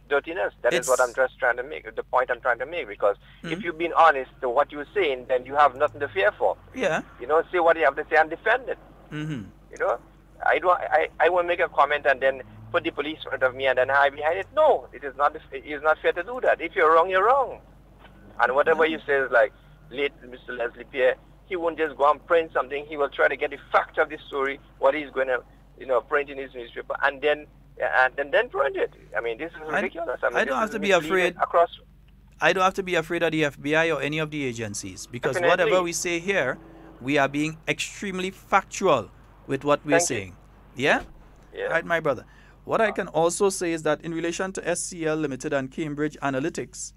dirtiness. That is what I'm just trying to make, the point I'm trying to make, because if you've been honest to what you're saying, then you have nothing to fear for. Yeah. You know, say what you have to say and defend it. Mm-hmm. You know, I won't make a comment and then put the police in front of me and then hide behind it. No, it is not fair to do that. If you're wrong, you're wrong. And whatever you say is like late Mr. Leslie Pierre, he won't just go and print something. He will try to get the fact of the story, what he's going to, print in his newspaper, and then print it. I mean, this is ridiculous. I don't have to be afraid. I don't have to be afraid of the FBI or any of the agencies because whatever we say here, we are being extremely factual with what we're saying. Yeah? Yeah. Right, my brother. What I can also say is that in relation to SCL Limited and Cambridge Analytics,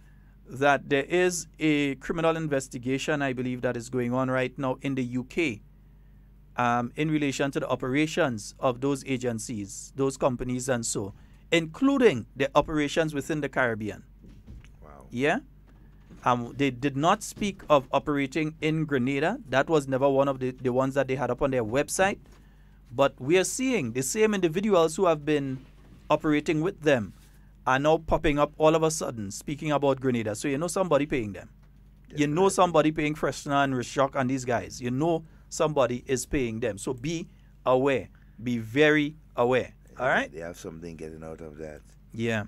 that there is a criminal investigation, I believe, that is going on right now in the UK in relation to the operations of those agencies, those companies and so, including the operations within the Caribbean. Wow. Yeah? They did not speak of operating in Grenada. That was never one of the ones that they had up on their website. But we are seeing the same individuals who have been operating with them are now popping up all of a sudden, speaking about Grenada. So you know somebody paying them. Definitely. You know somebody paying Freshener and Rishok and these guys. You know somebody is paying them. So be aware. Be very aware. All right? They have something getting out of that. Yeah.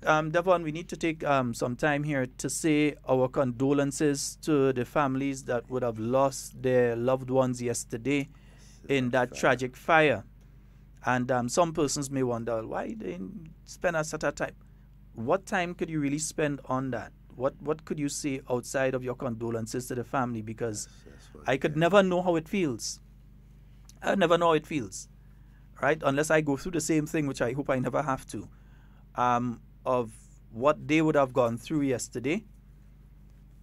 Devon, we need to take some time here to say our condolences to the families that would have lost their loved ones yesterday in that tragic fire. And some persons may wonder, why they spend a certain time? What time could you really spend on that? What could you say outside of your condolences to the family? Because I could never know how it feels. I never know how it feels, right? Unless I go through the same thing, which I hope I never have to, of what they would have gone through yesterday.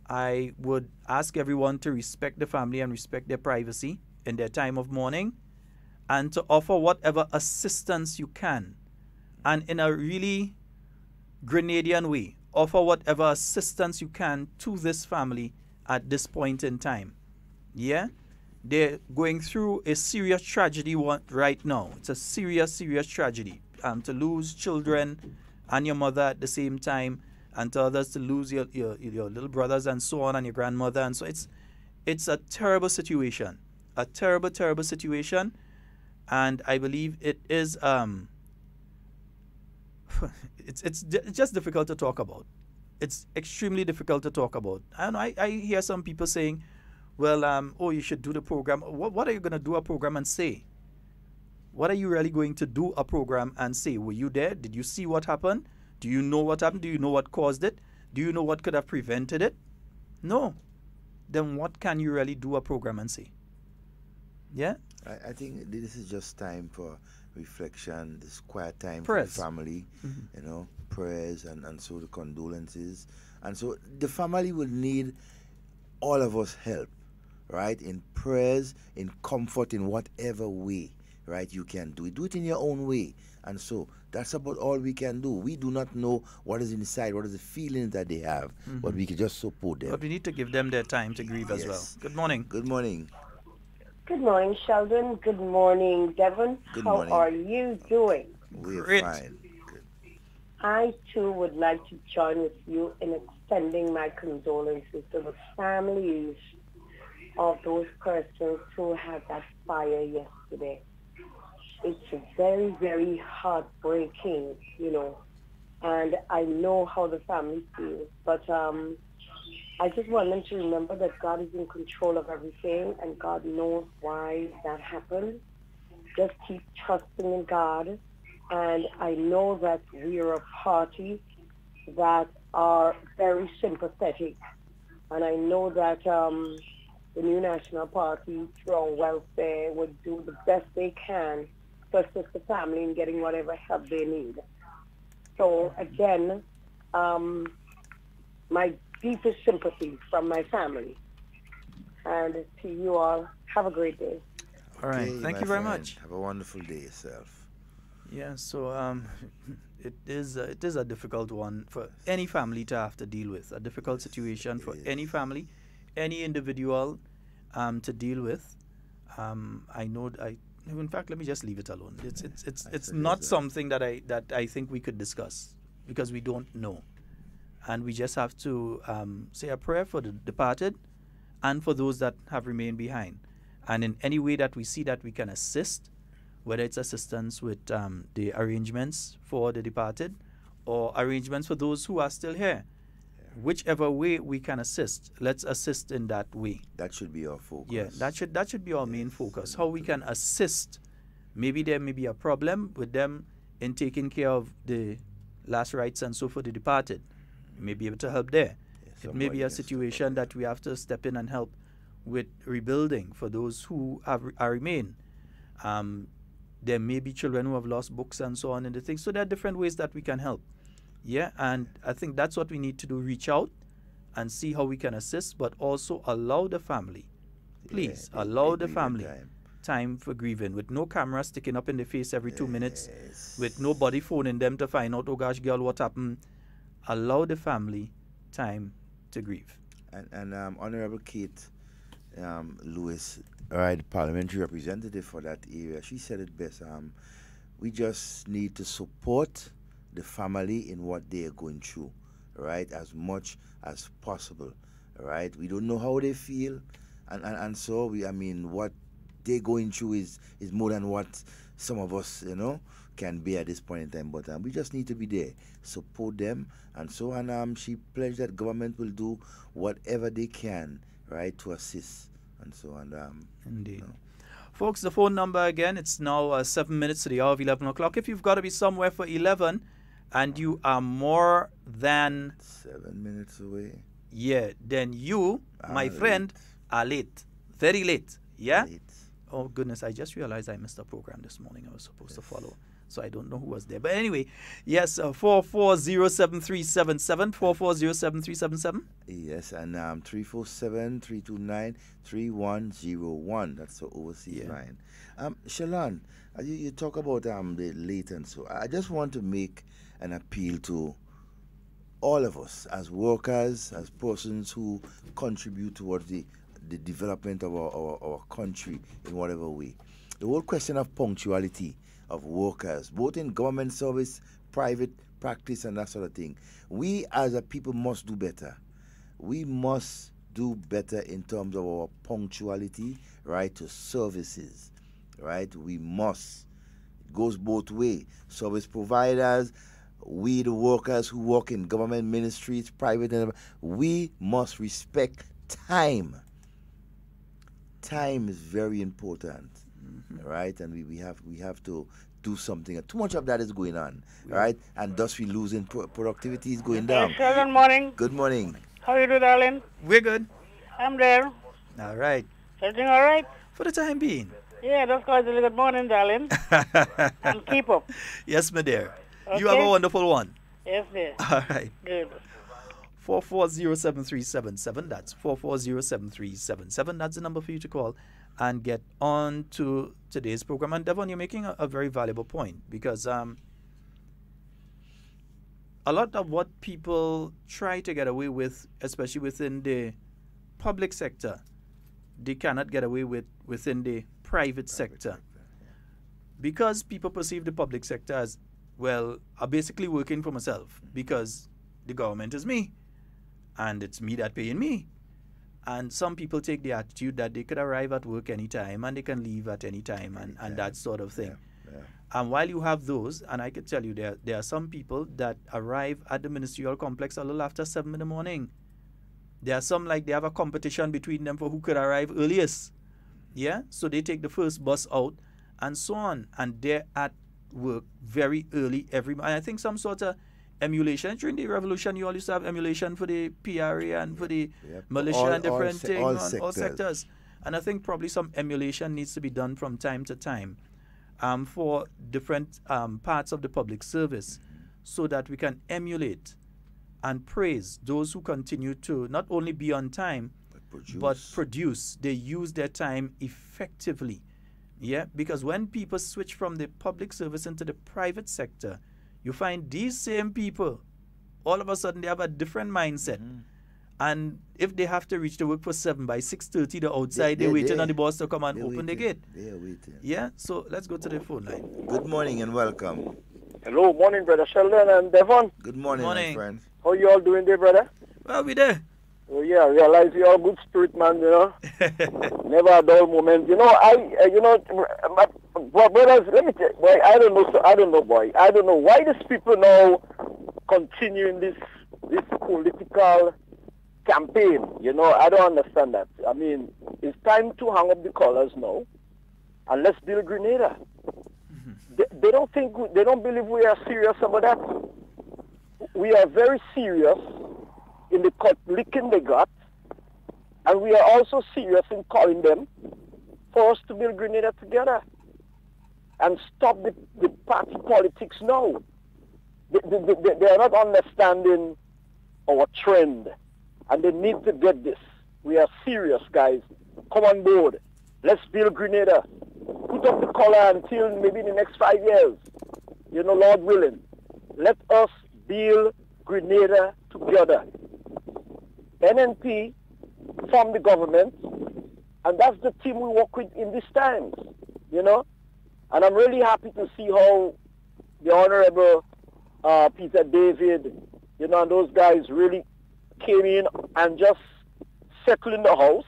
I would ask everyone to respect the family and respect their privacy in their time of mourning, and to offer whatever assistance you can. And in a really Grenadian way, offer whatever assistance you can to this family at this point in time. Yeah? They're going through a serious tragedy right now. It's a serious, serious tragedy. To lose children and your mother at the same time, and to others to lose your little brothers and so on, and your grandmother. And so it's a terrible situation. A terrible, terrible situation. And I believe it is it's just difficult to talk about. It's extremely difficult to talk about. And I hear some people saying, well, you should do the program. What are you going to do a program and say? What are you really going to do a program and say? Were you there? Did you see what happened? Do you know what happened? Do you know what caused it? Do you know what could have prevented it? No. Then what can you really do a program and say? Yeah? I think this is just time for reflection, this quiet time prayers. For the family, prayers and so the condolences. And so the family will need all of us help, right? In prayers, in comfort, in whatever way, right? You can do it. Do it in your own way. And so that's about all we can do. We do not know what is inside, what is the feelings that they have, but we can just support them. But we need to give them their time to grieve as well. Good morning. Good morning. Good morning, Sheldon. Good morning, Devon. Good How morning. are you doing? We're Great. fine. I, too, would like to join with you in extending my condolences to the families of those persons who had that fire yesterday. It's very, very heartbreaking, you know, and I know how the family feels, but I just want them to remember that God is in control of everything and God knows why that happened. Just keep trusting in God. And I know that we are a party that are very sympathetic. And I know that the New National Party, through our welfare, would do the best they can to assist the family in getting whatever help they need. So again, my deepest sympathy from my family. And to you all, have a great day. All right. Okay, Thank my you very friend. much. Have a wonderful day yourself. Yeah, so it is a difficult one for any family to have to deal with. A difficult situation for any family, any individual to deal with. I know. In fact, let me just leave it alone. It's not something that I think we could discuss because we don't know, and we just have to say a prayer for the departed and for those that have remained behind, and in any way that we see that we can assist. Whether it's assistance with the arrangements for the departed or arrangements for those who are still here. Yeah. Whichever way we can assist, let's assist in that way. That should be our focus. Yeah, that should be our main focus. How we can assist. Maybe there may be a problem with them in taking care of the last rites and so for the departed. We may be able to help there. It may be a situation that we have to step in and help with rebuilding for those who are remain. There may be children who have lost books and so on and the things. So there are different ways that we can help. Yeah, and I think that's what we need to do. Reach out and see how we can assist, but also allow the family. Please, allow the family time for grieving with no camera sticking up in the face every 2 minutes, with nobody phoning them to find out, oh gosh, girl, what happened? Allow the family time to grieve. And Honorable Kate Lewis, right, parliamentary representative for that area, she said it best. We just need to support the family in what they are going through, right, as much as possible, right? We don't know how they feel, and so what they're going through is more than what some of us, can be at this point in time. But we just need to be there, support them, and so on. She pledged that government will do whatever they can, right, to assist. And so on. Indeed. Folks, the phone number again, it's now 7 minutes to the hour of 11 o'clock. If you've got to be somewhere for 11 and you are more than 7 minutes away, yeah, then you, my friend, are late. Very late. Yeah? Late. Oh, goodness, I just realized I missed a program this morning I was supposed to follow. So I don't know who was there. But anyway, yes, 4407377, 4407377. Yes, and 347-329-3101. That's the overseas line. Sheldon, you talk about the late and so. I just want to make an appeal to all of us as workers, as persons who contribute towards the development of our country in whatever way. The whole question of punctuality of workers, both in government service, private practice, and that sort of thing. We as a people must do better. We must do better in terms of our punctuality, right, to services, right? We must. It goes both ways. Service providers, we the workers who work in government ministries, private, we must respect time. Time is very important. Right, and we have to do something. Too much of that is going on, right? And thus we losing productivity is going down. Good morning. Good morning. How you do, darling? We're good. I'm there. All right. Everything all right? For the time being. Yeah, that's called a good morning, darling. And keep up. Yes, my dear. Okay. You have a wonderful one. Yes, dear. All right. Good. 440-7377. That's 440-7377. That's the number for you to call and get on to today's program. And Devon, you're making a very valuable point, because a lot of what people try to get away with, especially within the public sector, they cannot get away with within the private sector. Because people perceive the public sector as, well, are basically working for myself, because the government is me, and it's me that paying me. And some people take the attitude that they could arrive at work anytime and they can leave at any time, and that sort of thing. And while you have those, and I can tell you there are some people that arrive at the ministerial complex a little after 7 in the morning. There are some, like, they have a competition between them for who could arrive earliest. Yeah? So they take the first bus out and so on. And they're at work very early every morning. I think some sort of emulation. During the revolution, you all used to have emulation for the PRA and for the militia and different things, all sectors. And I think probably some emulation needs to be done from time to time for different parts of the public service, so that we can emulate and praise those who continue to not only be on time, but produce. They use their time effectively. Yeah, because when people switch from the public service into the private sector, you find these same people, all of a sudden they have a different mindset. And if they have to reach the work for 7, by 6:30, they're outside, they're waiting on the boss to come and open the gate. They're waiting. Yeah, so let's go to the phone line. Good morning and welcome. Hello, morning, brother Sheldon and Devon. Good morning, my friend. How you all doing there, brother? Well, we there. Oh yeah, I realize you're a good spirit, man. You know, never a dull moment. You know, brothers. Let me tell you, boy. I don't know, boy. I don't know why these people now continuing this political campaign. You know, I don't understand that. I mean, it's time to hang up the colors now, and let's build Grenada. They don't believe we are serious about that. We are very serious in the cut licking they got, and we are also serious in calling them for us to build Grenada together and stop the party politics now. They are not understanding our trend, and they need to get this. We are serious, guys. Come on board. Let's build Grenada. Put up the collar until maybe the next 5 years. You know, Lord willing. Let us build Grenada together. NNP from the government, and that's the team we work with in these times, you know. And I'm really happy to see how the Honorable Peter David, you know, and those guys really came in and just settled in the house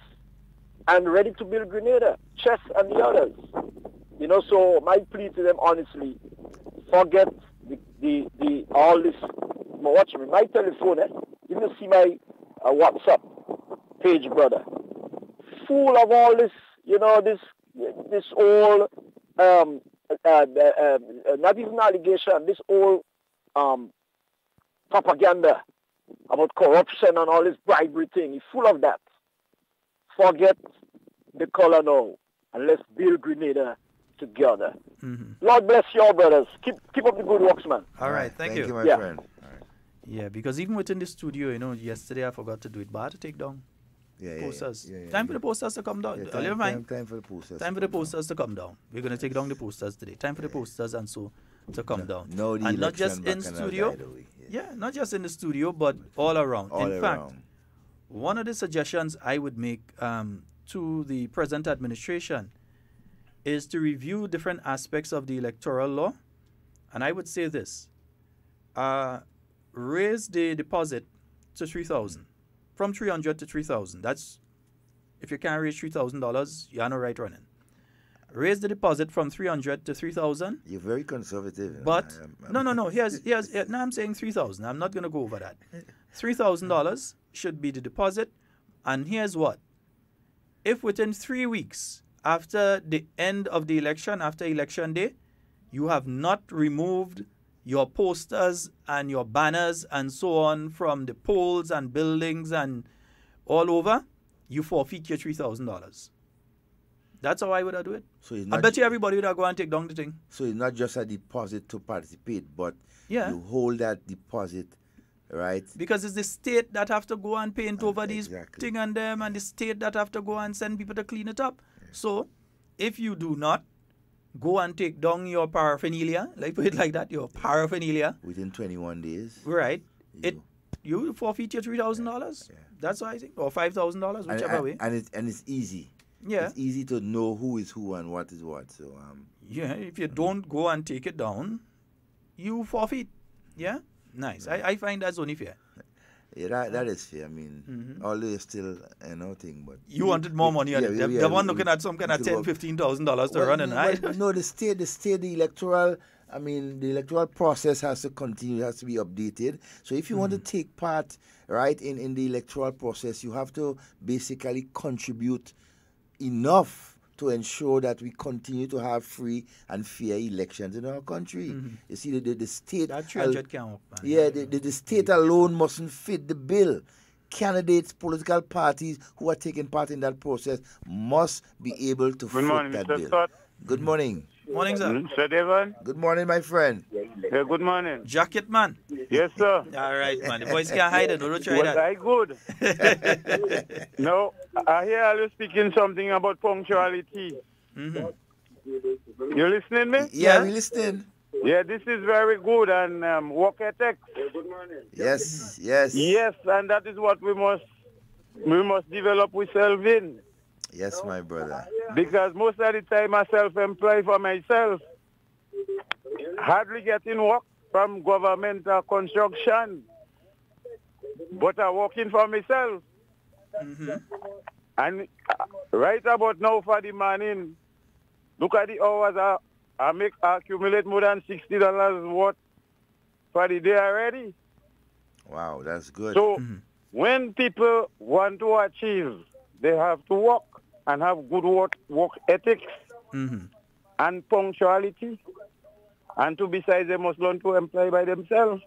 and ready to build Grenada, Chess and the others. You know, so my plea to them, honestly, forget the all this. Watch me, my telephone, you can see my WhatsApp page, brother, full of all this, you know, this whole not even allegation, this whole propaganda about corruption and all this bribery thing. It's full of that. Forget the color now, and let's build Grenada together. Lord bless you all, brothers. Keep up the good works, man. All right, thank you. Thank you, my friend. Yeah, because even within the studio, you know, yesterday I forgot to do it, but I had to take down posters. Time for the posters to come down. Time for the posters. Time for the posters to come down. We're going to take down the posters today. Time for the posters and so to come down. And not just in studio. Not just in the studio, but all around. In fact, one of the suggestions I would make to the present administration is to review different aspects of the electoral law. And I would say this. Raise the deposit to $3,000, from $300 to $3,000. That's, if you can't raise $3,000, you're no right running. Raise the deposit from $300 to $3,000. You're very conservative. But no. Here's now I'm saying $3,000. I'm not going to go over that. $3,000 should be the deposit. And here's what: if within 3 weeks after the end of the election, after election day, you have not removed your posters and your banners and so on from the poles and buildings and all over, you forfeit your $3,000. That's how I would do it. So I bet you everybody would go and take down the thing. So it's not just a deposit to participate, but you hold that deposit right? Because it's the state that have to go and paint over these thing and them, and the state that have to go and send people to clean it up. So, if you do not go and take down your paraphernalia, like put it like that, your paraphernalia within 21 days, right? You forfeit your $3,000. Yeah. That's what I think, or $5,000, whichever way. And it's easy. Yeah, it's easy to know who is who and what is what. So yeah, if you don't go and take it down, you forfeit. Yeah, nice. I find that's only fair. Yeah, that is fair. I mean, although it's still thing, but you wanted more money. The one looking at some kind of $10,000-$15,000 to run, and no, the electoral. I mean, the electoral process has to continue. It has to be updated. So if you want to take part, right, in the electoral process, you have to basically contribute enough to ensure that we continue to have free and fair elections in our country. You see, the state... That 300 count, man. Yeah, the state alone mustn't fit the bill. Candidates, political parties who are taking part in that process must be able to fit that bill. Scott. Good morning. Morning, sir. Sir Devon. Good morning, my friend. Yeah, good morning. Jacket, man. Yes, sir. All right, man. The boys can't hide it. Don't try that. I good. No, I hear you speaking something about punctuality. You listening me? Yeah, we listening. Yeah, this is very good, and work ethics. Good morning. Yes, yes. Yes, and that is what we must develop ourselves in. Yes, my brother. Because most of the time I self-employ for myself. Hardly getting work from government or construction. But I'm working for myself. And right about now for the morning, look at the hours I accumulate more than $60 worth for the day already. Wow, that's good. So when people want to achieve, they have to work and have good work ethics and punctuality. And besides, they must learn to employ by themselves.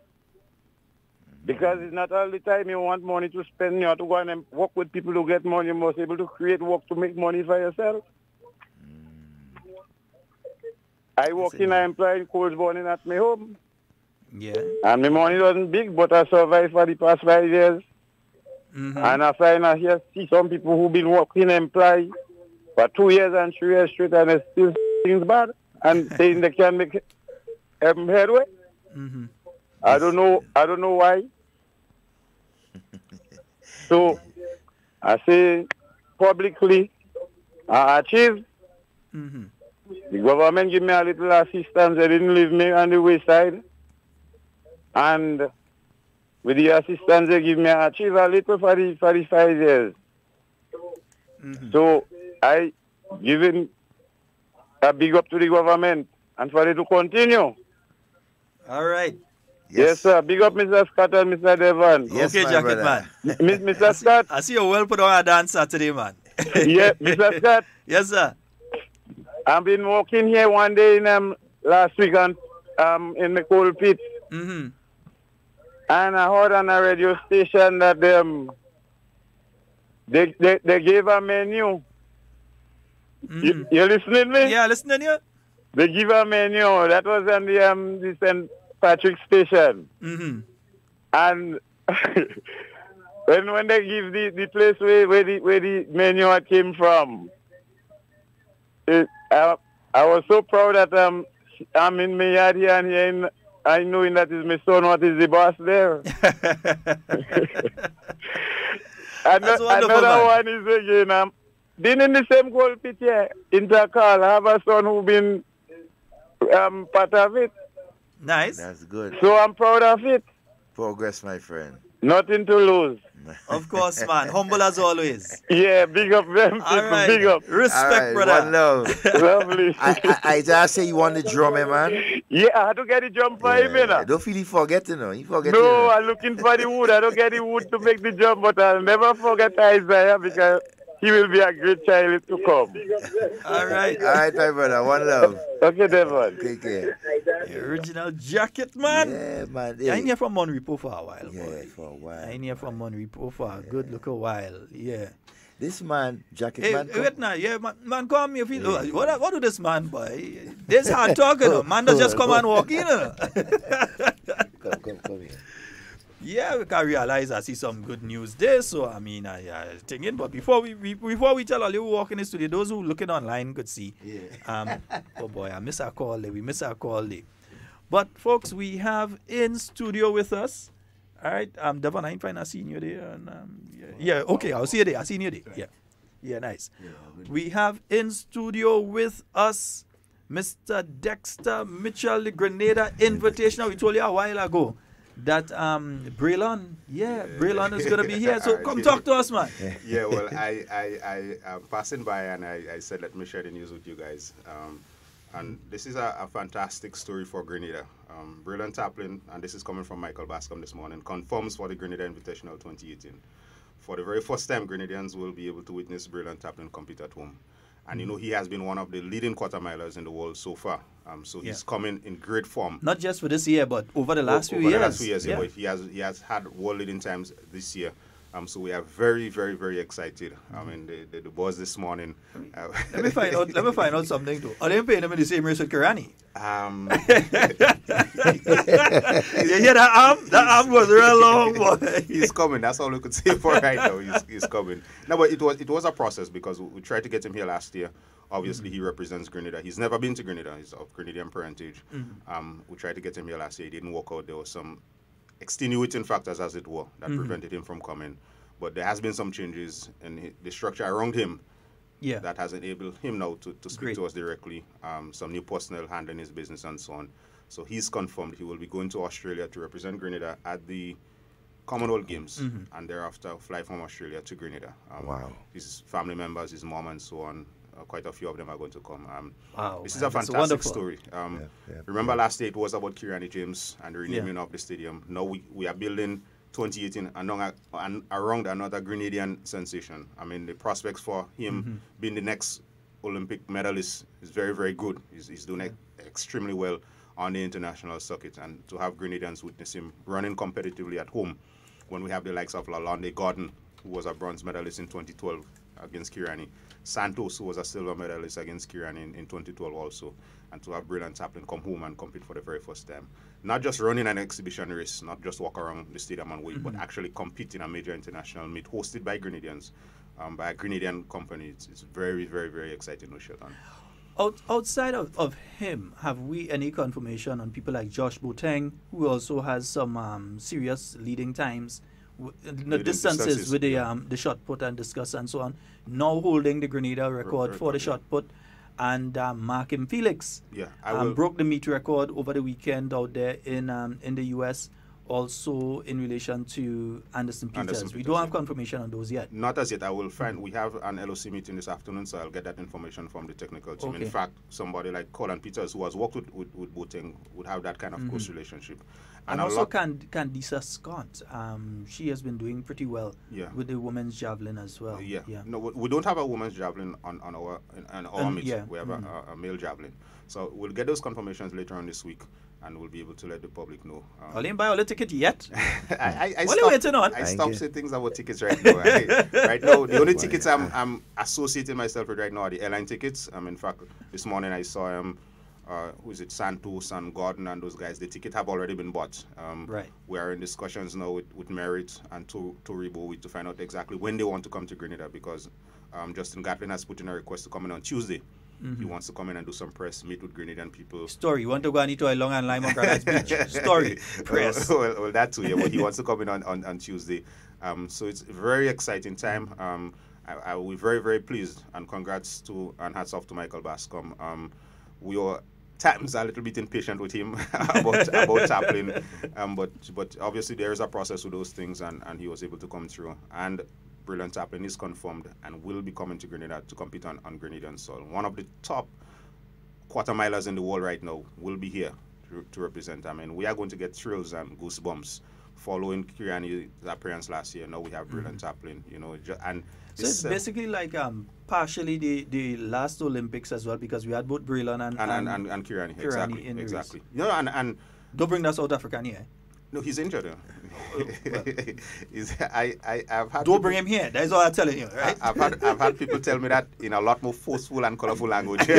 Because it's not all the time you want money to spend. You have to go and work with people to get money. You must be able to create work to make money for yourself. I work in an employee cold burning at my home. Yeah. And my money wasn't big, but I survived for the past 5 years. And I find I see some people who've been working employee for 2 years and 3 years straight, and they still things bad and saying they can make headway. I don't know why. So I say publicly, I achieved. The government give me a little assistance. They didn't leave me on the wayside. And with the assistance they give me, I achieve a little for the 5 years. So I give a big up to the government and for it to continue. All right. Yes, sir. Big up Mr. Scott and Mr. Devon. Yes, okay, Jacket, man. Mr. Scott. I see you well put on a dance Saturday, man. Yeah, Mr. Scott. Yes, sir. I've been walking here one day in last week in the coal pit. And I heard on a radio station that they gave a menu. You listening me? Yeah, listening to you. They give a menu. That was on the St. Patrick station. And when they give the place where the menu came from, I was so proud that I'm in my yard here and here I knowing that is my son what is the boss there. Another one is again, been in the same gold pit here, Intercal. I have a son who been part of it. Nice. That's good. So I'm proud of it. Progress, my friend. Nothing to lose. Of course, man. Humble as always. Yeah, big up them people. Right. Big up. Respect, brother. One love. Lovely. I just say you want the drum, man. Yeah, I had to get the jump for him, you know. Don't feel you forget, you know. No, I'm looking for the wood. I don't get the wood to make the jump, but I'll never forget Isaiah because he will be a great child to come. All right. All right, my brother. One love. Okay, Devon. Take care. The original Jacket, man. Yeah, man. I ain't here from Monrepo for a while, yeah, boy. for a while. I ain't here from Monrepo for a good look a while. Yeah. This man, Jacket, hey, man. Wait now. Yeah, man, come me if you what do this man, boy? This hard talking, man. Does just come and walk in. Come here. Yeah, we can realize I see some good news there. So I mean, I thinking. But before we tell all you who walk in the studio, those who looking online could see. Yeah. Oh boy, I miss our call there. We miss our call there. But folks, we have in studio with us. All right, Devon, I'm fine. I seen you there. And, yeah. Okay, I'll see you there. I seen you there. Yeah, nice. Yeah, we have in studio with us Mr. Dexter Mitchell, the Grenada Invitational. We told you a while ago that Braylon is going to be here. So come talk to us, man. Yeah, well, I passing by and I said, let me share the news with you guys. And this is a fantastic story for Grenada. Braylon Taplin, and this is coming from Michael Bascom this morning, confirms for the Grenada Invitational 2018. For the very first time, Grenadians will be able to witness Braylon Taplin compete at home. And you know, he has been one of the leading quarter-milers in the world so far. So he's coming in great form. Not just for this year, but over the last few years. Over the last few years, yeah. He has had world-leading times this year. So we are very, very, very excited. I mean, the boys this morning. Let me find out something too. Are they paying him in the same race with Kirani? You hear that arm? That arm was real long, boy. He's coming. That's all we could say for right now. He's coming. No, but it was a process because we tried to get him here last year. Obviously, he represents Grenada. He's never been to Grenada. He's of Grenadian parentage. We tried to get him here last year. He didn't work out. There was some extenuating factors, as it were, that prevented him from coming. But there has been some changes in the structure around him that has enabled him now to speak to us directly. Some new personnel handling his business and so on. So he's confirmed he will be going to Australia to represent Grenada at the Commonwealth Games and thereafter fly from Australia to Grenada. Wow. His family members, his mom and so on, quite a few of them are going to come. Wow. This is a fantastic story. Remember last year it was about Kirani James and the renaming of the stadium. Now we are building 2018 around another Grenadian sensation. I mean, the prospects for him being the next Olympic medalist is very, very good. He's doing extremely well on the international circuit. And to have Grenadians witness him running competitively at home when we have the likes of Lalonde Gordon, who was a bronze medalist in 2012 against Kirani, Santos, who was a silver medalist against Kirani in 2012 also, and to have Braylon Taplin come home and compete for the very first time. Not just running an exhibition race, not just walk around the stadium and wait, but actually compete in a major international meet hosted by Grenadians, by a Grenadian company. It's very, very, very exciting, Sheldon. Outside of him, have we any confirmation on people like Josh Boateng, who also has some serious leading times, the distances with the shot put and discus and so on, now holding the Grenada record for the shot put, and Markim Felix broke the meet record over the weekend out there in the US, also in relation to Anderson Peters. We don't have confirmation on those yet. Not as yet. I will find. We have an LOC meeting this afternoon, so I'll get that information from the technical team. In fact, somebody like Colin Peters, who has worked with Boateng, would have that kind of close relationship. And also Candice Scott. She has been doing pretty well with the women's javelin as well. No, we don't have a women's javelin on our meet. We have a male javelin. So we'll get those confirmations later on this week, and we'll be able to let the public know. I didn't buy all the ticket yet. What are you waiting on? I stopped saying things about tickets right now. Right now, the only tickets I'm associating myself with right now are the airline tickets. In fact, this morning I saw who is it, Santos and Gordon and those guys. The ticket have already been bought. We are in discussions now with Merit and Toribo to find out exactly when they want to come to Grenada, because Justin Gatlin has put in a request to come in on Tuesday. He wants to come in and do some press, meet with Grenadian people. Story, you want to go and eat a Long and Lime on Granada's Beach? Story, press. Well, that too, but he wants to come in on Tuesday. So it's a very exciting time. I will be very, very pleased, and congrats to and hats off to Michael Bascom. We are times a little bit impatient with him about Taplin, but obviously there is a process with those things, and he was able to come through. And Braylon Taplin is confirmed and will be coming to Grenada to compete on Grenadian soil. One of the top quarter-milers in the world right now will be here to represent. We are going to get thrills and goosebumps following Kirani's appearance last year. Now we have Braylon Taplin, and so it's basically like partially the last Olympics as well, because we had both Braylon and Kirani. Exactly. In exactly. And don't bring that South African here. No, he's injured. I've had Don't bring him here. That's all I'm telling you, right? I've had people tell me that in a lot more forceful and colorful language. No,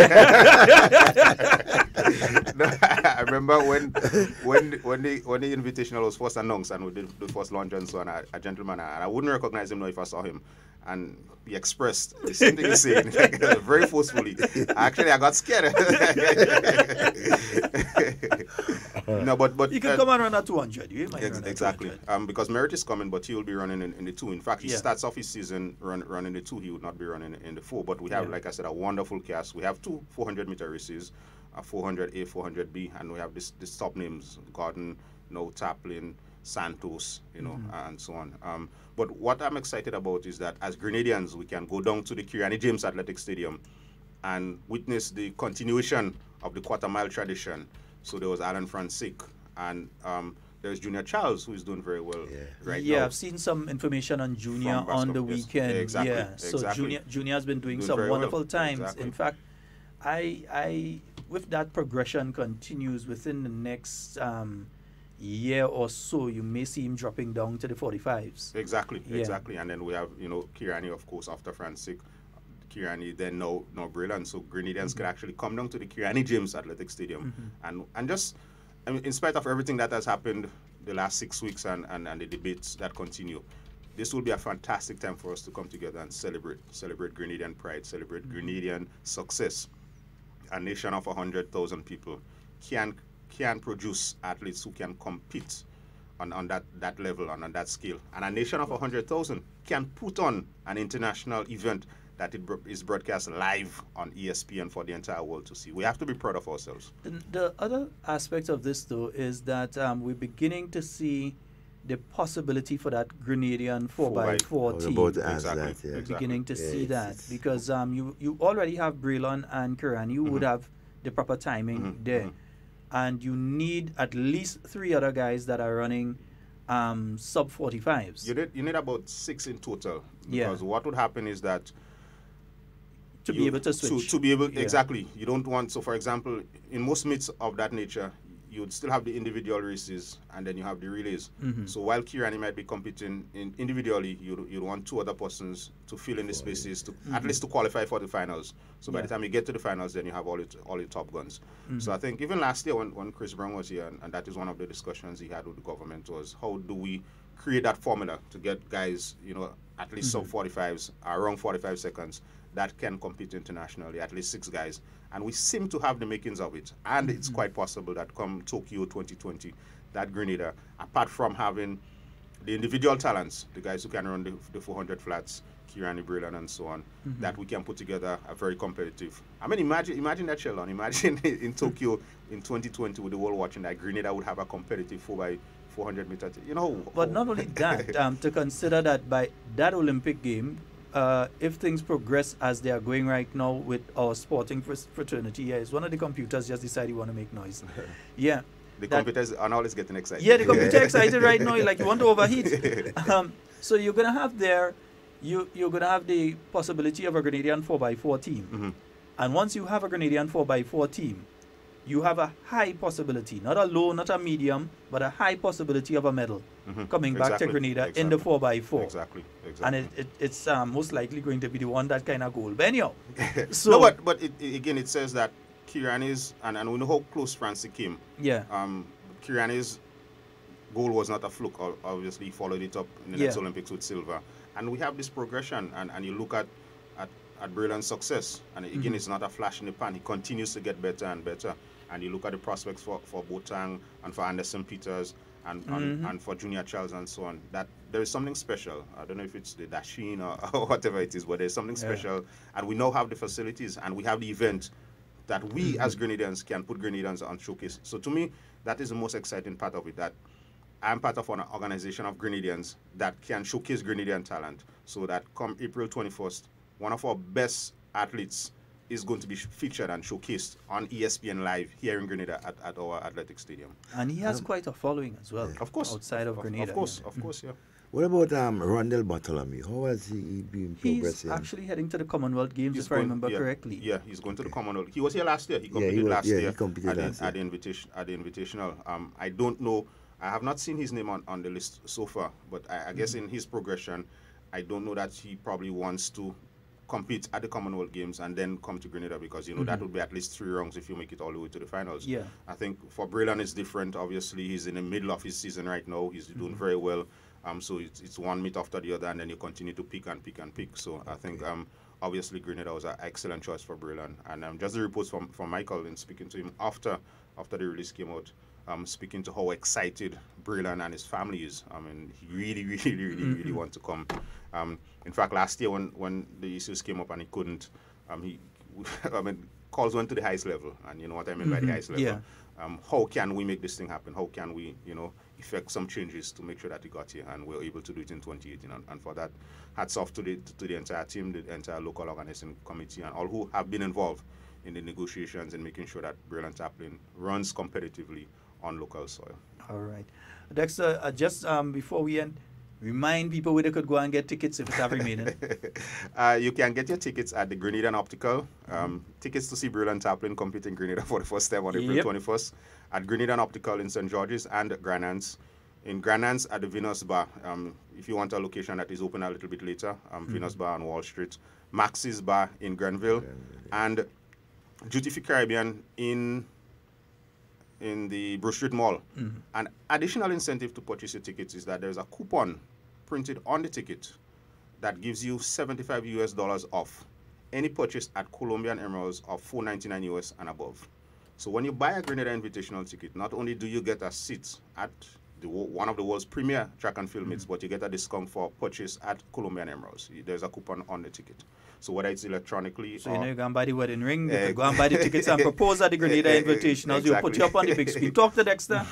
I remember when the Invitational was first announced and we did the first launch and so on, a gentleman, and I wouldn't recognize him now if I saw him, and he expressed the same thing he's saying very forcefully. Actually, I got scared. No, but you can come and run at 200. You might run exactly. At 200. Because Merritt is coming, but he will be running in the 2. In fact, he starts off his season running the 2. He would not be running in the 4. But we have, like I said, a wonderful cast. We have 2 400-meter races, a 400A, 400B, and we have this top names: Gordon, Taplin, Santos, and so on. But what I'm excited about is that as Grenadians, we can go down to the Kirani James Athletic Stadium and witness the continuation of the quarter-mile tradition. So there was Alan Francisque, and there's Junior Charles, who is doing very well right now. Yeah, I've seen some information on Junior on the weekend. Exactly. So Junior has been doing some wonderful times. Exactly. In fact, I with that progression continues within the next year or so, you may see him dropping down to the 45s. Exactly. And then we have, Kirani, of course, after Francisque. Kirani, then now Brilliant. So Grenadians could actually come down to the Kirani James Athletic Stadium. And just, in spite of everything that has happened the last 6 weeks and the debates that continue, this will be a fantastic time for us to come together and celebrate Grenadian pride, celebrate Grenadian success. A nation of 100,000 people can produce athletes who can compete on that level and on that scale. And a nation of 100,000 can put on an international event that is broadcast live on ESPN for the entire world to see. We have to be proud of ourselves. The other aspect of this, though, is that we're beginning to see the possibility for that Grenadian 4x4 team. We're beginning to see that because you already have Brelon and Kirani who would have the proper timing there. And you need at least 3 other guys that are running sub 45s. You need about 6 in total. Because what would happen is that to be able to switch. Exactly. You don't want, so for example, in most meets of that nature, you would still have the individual races and then you have the relays. So while Kirani might be competing individually, you'd want 2 other persons to fill in the spaces to at least to qualify for the finals. So by the time you get to the finals, then you have all your top guns. So I think even last year when Chris Brown was here, and that is one of the discussions he had with the government, was how do we create that formula to get guys, at least sub 45s, around 45 seconds, that can compete internationally, at least 6 guys. And we seem to have the makings of it. And it's quite possible that come Tokyo 2020, that Grenada, apart from having the individual talents, the guys who can run the 400 flats, Kirani, Brilliant, and so on, that we can put together a very competitive. I mean, imagine that, Sheldon. Imagine in Tokyo in 2020 with the world watching that Grenada would have a competitive 4x400 meter. But not only that, to consider that by that Olympic game, if things progress as they are going right now with our sporting fraternity, it's one of the computers just decided you want to make noise. The computers are always getting excited. Yeah, the computer excited right now, like you want to overheat. So you're going to have you're going to have the possibility of a Grenadian 4x4 team. And once you have a Grenadian 4x4 team, you have a high possibility, not a low, not a medium, but a high possibility of a medal coming back to Grenada in the 4x4. Exactly. And it's most likely going to be the one that kind of goal. But anyhow. But it says that Kirani's, and we know how close Francis came. Kirani's goal was not a fluke. Obviously, he followed it up in the next Olympics with silver. And we have this progression, and you look at Brilliant's success, and again, it's not a flash in the pan. He continues to get better and better. And you look at the prospects for Botang and for Anderson Peters and for Junior Charles and so on, that there is something special. I don't know if it's the Dashin or whatever it is, but there's something special. And we now have the facilities and we have the event that we as Grenadians can put Grenadians on showcase. So to me, that is the most exciting part of it, that I'm part of an organization of Grenadians that can showcase Grenadian talent. So that come April 21st, one of our best athletes is going to be featured and showcased on ESPN Live here in Grenada at our athletic stadium. And he has quite a following as well. Of course. Outside of Grenada. Of course, yeah. What about Rondell Bartholomew? How has he been progressing? He's actually heading to the Commonwealth Games, if I remember correctly. Yeah, he's going to the Commonwealth. He was here last year. He competed last year at the Invitational. I don't know I have not seen his name on the list so far, but I guess in his progression, I don't know that he probably wants to compete at the Commonwealth Games and then come to Grenada, because, you know, that would be at least 3 rounds if you make it all the way to the finals. Yeah. I think for Braylon it's different. Obviously, he's in the middle of his season right now. He's doing very well. So it's one meet after the other, and then you continue to pick and pick and pick. So I think obviously Grenada was an excellent choice for Braylon. And just the reports from Michael in speaking to him after the release came out, speaking to how excited Braylon and his family is. I mean, he really want to come. In fact, last year when the issues came up and he couldn't, calls went to the highest level, and you know what I mean by the highest level. Yeah. How can we make this thing happen? How can we, effect some changes to make sure that he got here, and we're able to do it in 2018. And for that, hats off to the entire team, the entire local organizing committee, and all who have been involved in the negotiations and making sure that Braylon Taplin runs competitively on local soil. All right. Dexter, just before we end, remind people where they could go and get tickets if it's have remaining. You can get your tickets at the Grenada Optical. Tickets to see Braylon Taplin compete in Grenada for the first time on April 21st at Grenada Optical in St. George's and Granans. In Granans at the Venus Bar, if you want a location that is open a little bit later, Venus Bar on Wall Street. Max's Bar in Grenville. And Duty Free Caribbean in the Bruce Street Mall. An additional incentive to purchase your tickets is that there's a coupon printed on the ticket that gives you $75 off any purchase at Colombian Emeralds of $4.99 US and above. So when you buy a Grenada Invitational ticket, not only do you get a seat at one of the world's premier track and field meets, but you get a discount for purchase at Colombian Emeralds. There's a coupon on the ticket. So whether it's electronically so you go and buy the wedding ring, you go and buy the tickets and propose at the Grenada Invitational. Exactly. You put you up on the big screen. Talk to Dexter.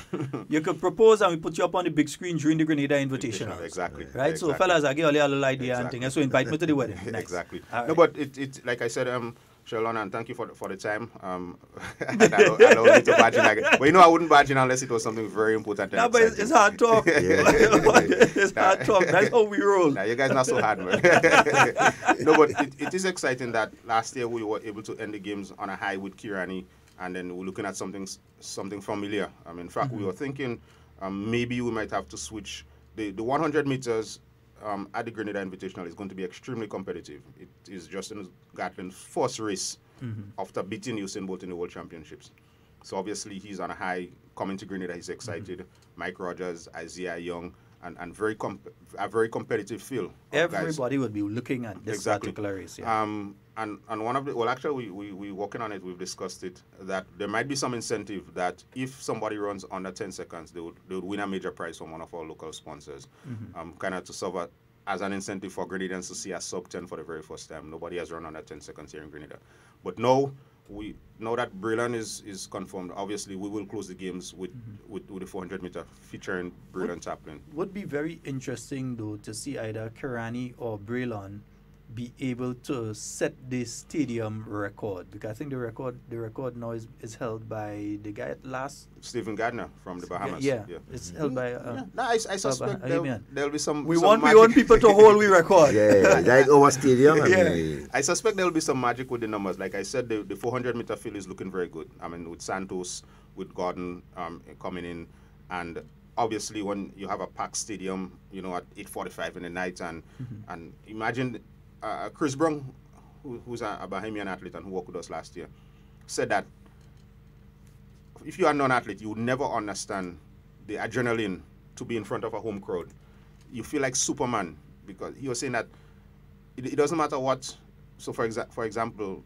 You could propose and we put you up on the big screen during the Grenada Invitational. Exactly. Right? Exactly. So fellas, I get a little idea and things. So invite me to the wedding. Nice. Exactly. Right. No, but it like I said, Sheldon, and thank you for the time. I don't need to badge in again. But I wouldn't badge in unless it was something very important. No, but it's hard talk. It's hard talk. That's how we roll. Nah, you guys not so hard, man. No, but it is exciting that last year we were able to end the games on a high with Kirani, and then we're looking at something familiar. In fact, we were thinking maybe we might have to switch the 100 meters. At the Grenada Invitational is going to be extremely competitive. It is Justin Gatlin's first race after beating Usain Bolt in the World Championships. So obviously he's on a high. Coming to Grenada, he's excited. Mike Rogers, Isaiah Young, and a very competitive field. Everybody would be looking at this particular race. Yeah. And one of the, well, actually, we're working on it. We've discussed it, that there might be some incentive that if somebody runs under 10 seconds, they would win a major prize from one of our local sponsors. Kind of to serve as an incentive for Grenadians to see a sub 10 for the very first time. Nobody has run under 10 seconds here in Grenada. But now that Braylon is confirmed, obviously we will close the games with the 400 meter featuring Braylon Taplin. Would be very interesting though to see either Kirani or Braylon be able to set the stadium record, because I think the record now is held by the guy at last Stephen Gardner from the Bahamas. Yeah. It's held by I suspect there'll be some we want people to hold we record. Like our stadium. I suspect there'll be some magic with the numbers. Like I said, the 400 meter field is looking very good. With Santos, with Gordon coming in, and obviously when you have a packed stadium, at 8:45 in the night, and imagine Chris Brown, who's a Bahamian athlete and who worked with us last year, said that if you are a non-athlete, you would never understand the adrenaline to be in front of a home crowd. You feel like Superman, because he was saying that it doesn't matter what. So for example,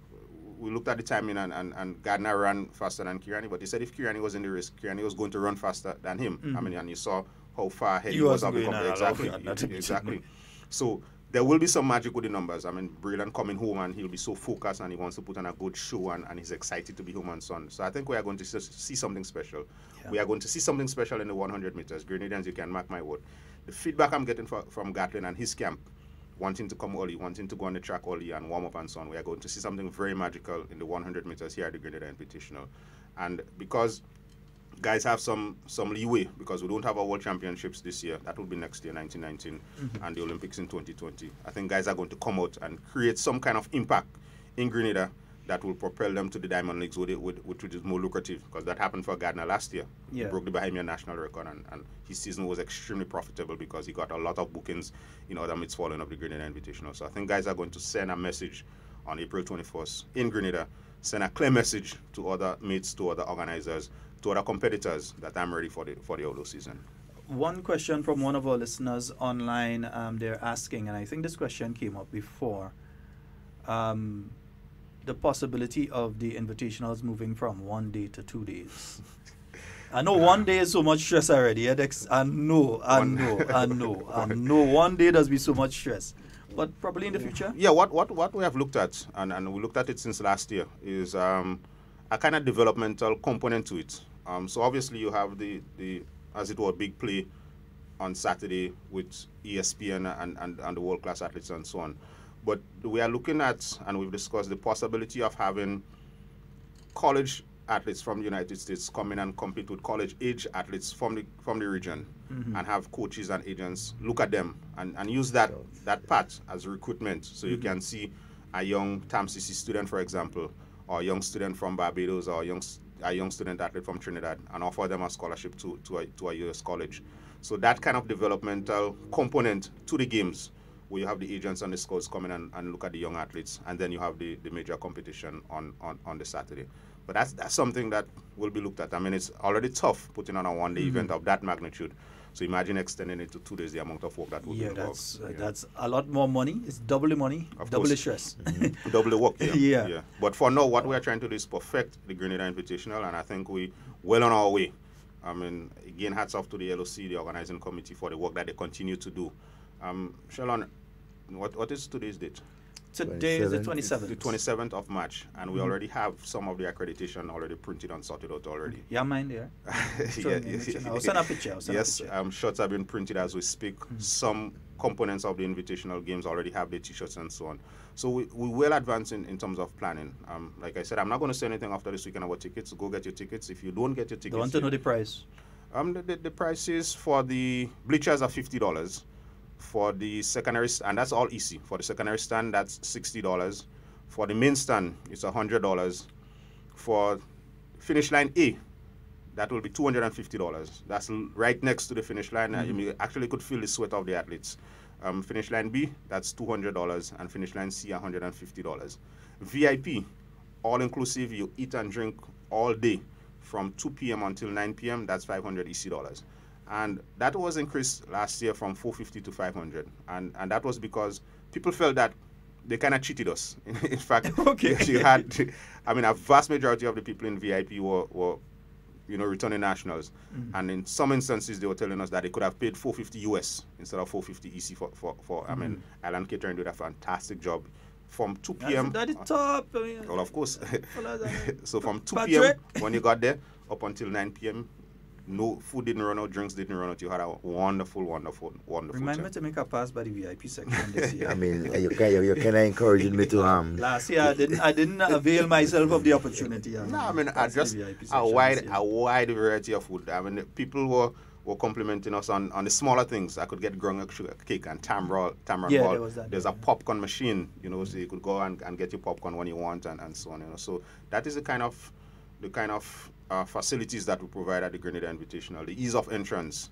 we looked at the timing and Gardner ran faster than Kirani, but he said if Kirani was in the race, Kirani was going to run faster than him. And you saw how far ahead he was of the company. Exactly. So there will be some magic with the numbers. Braylon coming home and he'll be so focused and he wants to put on a good show and he's excited to be home and son. So I think we are going to see something special. Yeah. We are going to see something special in the 100 meters. Grenadians, you can mark my word. The feedback I'm getting from Gatlin and his camp, wanting to come early, wanting to go on the track early and warm up and so on, we are going to see something very magical in the 100 meters here at the Grenada Invitational. And because guys have some leeway, because we don't have our World Championships this year. That will be next year, 1919, and the Olympics in 2020. I think guys are going to come out and create some kind of impact in Grenada that will propel them to the Diamond Leagues, which is more lucrative, because that happened for Gardner last year. Yeah. He broke the Bahamian national record, and his season was extremely profitable because he got a lot of bookings in other meets following up the Grenada Invitational. So I think guys are going to send a message on April 21st in Grenada, send a clear message to other mates, to other organizers, to other competitors that I'm ready for the outdoor season. One question from one of our listeners online, they're asking, and I think this question came up before, the possibility of the invitationals moving from 1 day to 2 days. I know 1 day is so much stress already. I know. 1 day does be so much stress. But probably in the future? Yeah, what we have looked at, and we looked at it since last year, is a kind of developmental component to it. So obviously you have the as it were, big play on Saturday with ESPN and the world-class athletes and so on. But we are looking at, and we've discussed, the possibility of having college athletes from the United States come in and compete with college-age athletes from the region, and have coaches and agents look at them and use that part as recruitment. So you can see a young TAMCC student, for example, or a young student from Barbados, or a young student athlete from Trinidad, and offer them a scholarship to a U.S. college. So that kind of developmental component to the games, where you have the agents and the scouts come in and look at the young athletes, and then you have the major competition on the Saturday. But that's something that will be looked at. I mean, it's already tough putting on a one-day event of that magnitude. So imagine extending it to 2 days, the amount of work that will be involved. That's a lot more money. It's double the money, double the stress. Double the work, yeah. Yeah. But for now, what we are trying to do is perfect the Grenada Invitational, and I think we're well on our way. I mean, again, hats off to the LOC, the organizing committee, for the work that they continue to do. Sheldon, what is today's date? Today is the 27th. The 27th of March, and we already have some of the accreditation already printed and sorted out already. Yeah, mine there. I'll send a picture. Yes, shirts have been printed as we speak. Some components of the invitational games already have the t-shirts and so on. So we will advance in terms of planning. Like I said, I'm not going to say anything after this weekend about tickets. Go get your tickets. If you don't get your tickets, I want to know the price. The prices for the bleachers are $50. For the secondary, and that's all EC. For the secondary stand, that's $60. For the main stand, it's $100. For finish line A, that will be $250. That's right next to the finish line. You actually could feel the sweat of the athletes. Finish line B, that's $200, and finish line C, $150. VIP, all inclusive, you eat and drink all day from 2 p.m. until 9 p.m., that's $500 EC. And that was increased last year from $450 to $500. And that was because people felt that they kind of cheated us. In fact, you had, a vast majority of the people in VIP were returning nationals. And in some instances, they were telling us that they could have paid $450 US instead of $450 EC for Island Catering did a fantastic job. From 2 p.m. That's the top. Well, of course. So from 2 p.m. when you got there, up until 9 p.m., no food didn't run out, drinks didn't run out. You had a wonderful Remind me to make a pass by the VIP section this year. I mean, you're kind of encouraging me to Last year I didn't avail myself of the opportunity. No, I mean, I just a wide variety of food. I mean, people were complimenting us on the smaller things. I could get ground sugar cake and tamarind ball. There's a popcorn machine, so you could go and get your popcorn when you want and so on. So that is the kind of facilities that we provide at the Grenada Invitational. The ease of entrance,